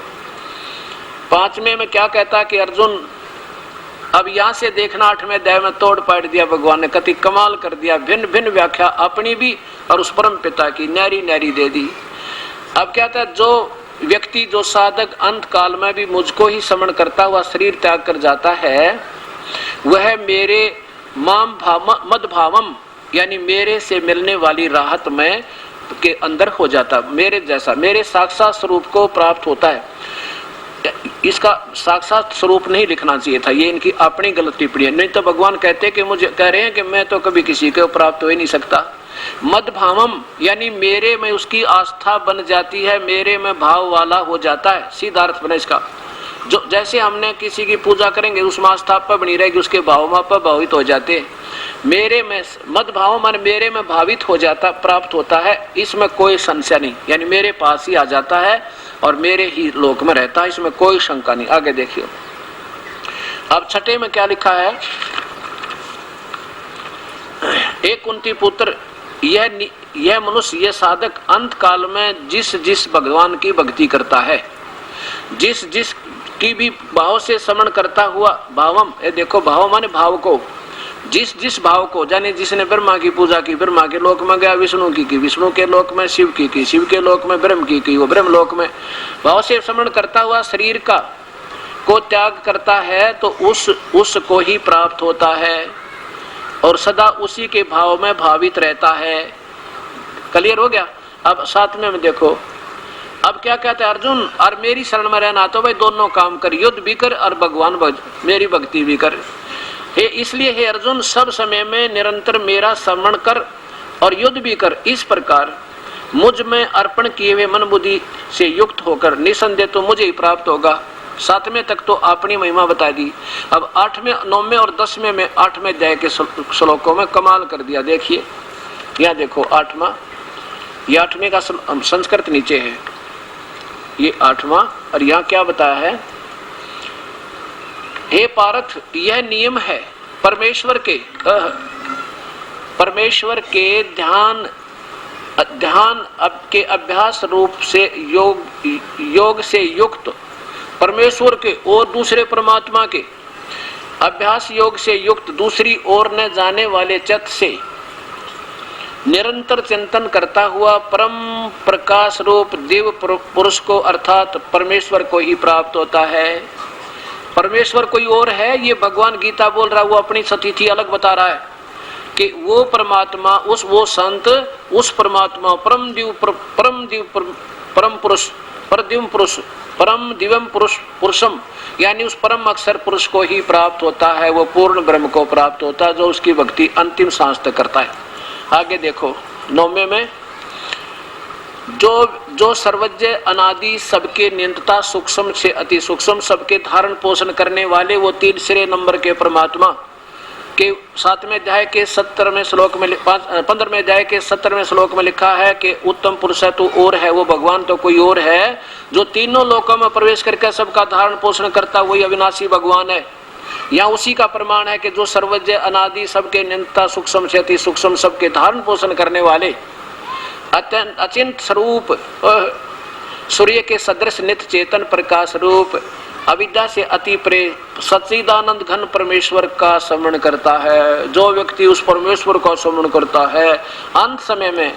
5वें में क्या कहता है कि अर्जुन, अब यहाँ से देखना 8वें अध्याय में तोड़ पाड़ दिया भगवान ने, कति कमाल कर दिया, भिन्न भिन्न व्याख्या अपनी भी और उस परम पिता की न्यारी न्यारी दे दी। अब क्या था, जो व्यक्ति, जो साधक अंत काल में भी मुझको ही स्मरण करता हुआ शरीर त्याग कर जाता है, वह मेरे मद भावम यानी मेरे से मिलने वाली राहत में के अंदर हो जाता, मेरे जैसा, मेरे साक्षात स्वरूप को प्राप्त होता है। इसका साक्षात स्वरूप नहीं लिखना चाहिए था, ये इनकी अपनी गलत टिप्पणी है। नहीं तो भगवान कहते कि मुझे कह रहे हैं कि मैं तो कभी किसी को प्राप्त हो ही नहीं सकता। मद भावम यानी मेरे में उसकी आस्था बन जाती है, मेरे में भाव वाला हो जाता है, सीधा अर्थ बने इसका। जो जैसे हमने किसी की पूजा करेंगे उसमें आस्था पर बनी रहेगी, उसके भाव में प्रभावित हो जाते हैं। मेरे में मद भाव मन मेरे में भावित हो जाता, प्राप्त होता है, इसमें कोई संशय नहीं, यानी मेरे पास ही आ जाता है और मेरे ही लोक में रहता है, इसमें कोई शंका नहीं। आगे देखिए, अब 6 में क्या लिखा है, एक कुंती पुत्र, यह मनुष्य, यह साधक अंत काल में जिस जिस भगवान की भक्ति करता है, जिस जिस की भी भाव से स्मरण करता हुआ, भावम ये देखो, भाव माने भाव को, जिस जिस भाव को, यानी जिसने ब्रह्मा की पूजा की, ब्रह्मा के लोक में गया, विष्णु की, विष्णु के लोक में शिव की, शिव के लोक में ब्रह्म की, वो ब्रह्म लोक में भाव से स्मरण करता हुआ शरीर का को त्याग करता है, तो उसको ही प्राप्त होता है। और सदा उसी के भाव में भावित रहता है। क्लियर हो गया। अब 7वें में देखो, अब क्या कहते हैं अर्जुन, और मेरी शरण में रहना तो भाई दोनों काम कर, युद्ध भी कर और भगवान मेरी भक्ति भी कर। हे इसलिए हे अर्जुन, सब समय में निरंतर मेरा स्मरण कर और युद्ध भी कर। इस प्रकार मुझ में अर्पण किए हुए मन बुद्धि से युक्त होकर निसंदेह तो मुझे ही प्राप्त होगा। 7वें तक तो अपनी महिमा बता दी। अब 8वें, 9वें और 10वें में 8वें अध्याय के श्लोकों में कमाल कर दिया। देखिए यहाँ देखो 8वां, ये 8वें का संस्कृत नीचे है, ये 8वां, और यहाँ क्या बताया है, हे पार्थ यह नियम है परमेश्वर के ध्यान के अभ्यास रूप से योग से युक्त परमेश्वर के और दूसरे परमात्मा के अभ्यास योग से युक्त दूसरी ओर न जाने वाले चित्त से निरंतर चिंतन करता हुआ परम प्रकाश रूप दिव्य पुरुष को अर्थात परमेश्वर को ही प्राप्त होता है। परमेश्वर कोई और है, ये भगवान गीता बोल रहा है, वो अपनी स्थिति अलग बता रहा है कि वो परमात्मा, वो संत, उस परमात्मा परम दिव्यम पुरुषम यानी उस परम अक्षर पुरुष को ही प्राप्त होता है, वो पूर्ण ब्रह्म को प्राप्त होता है जो उसकी भक्ति अंतिम सांस तक करता है। आगे देखो 9वें में, जो सर्वज्ञ अनादि सबके नियंता सूक्ष्म से अति सूक्ष्म सबके धारण पोषण करने वाले वो 3 नंबर के परमात्मा के 7वें अध्याय के 17वें श्लोक में 15वें अध्याय के 17वें श्लोक में लिखा है कि उत्तम पुरुष है तो और है, वो भगवान तो कोई और है जो तीनों लोकों में प्रवेश करके सबका धारण पोषण करता, वही अविनाशी भगवान है। यहाँ उसी का प्रमाण है कि जो सर्वज्ञ अनादि सबके नियंता सूक्ष्म से अति सूक्ष्म सबके धारण पोषण करने वाले अचिंत स्वरूप सूर्य के सदृश नित्य चेतन प्रकाश रूप अविद्या से अति परे सच्चिदानंद घन परमेश्वर का स्मरण करता है। जो व्यक्ति उस परमेश्वर का स्मरण करता है अंत समय में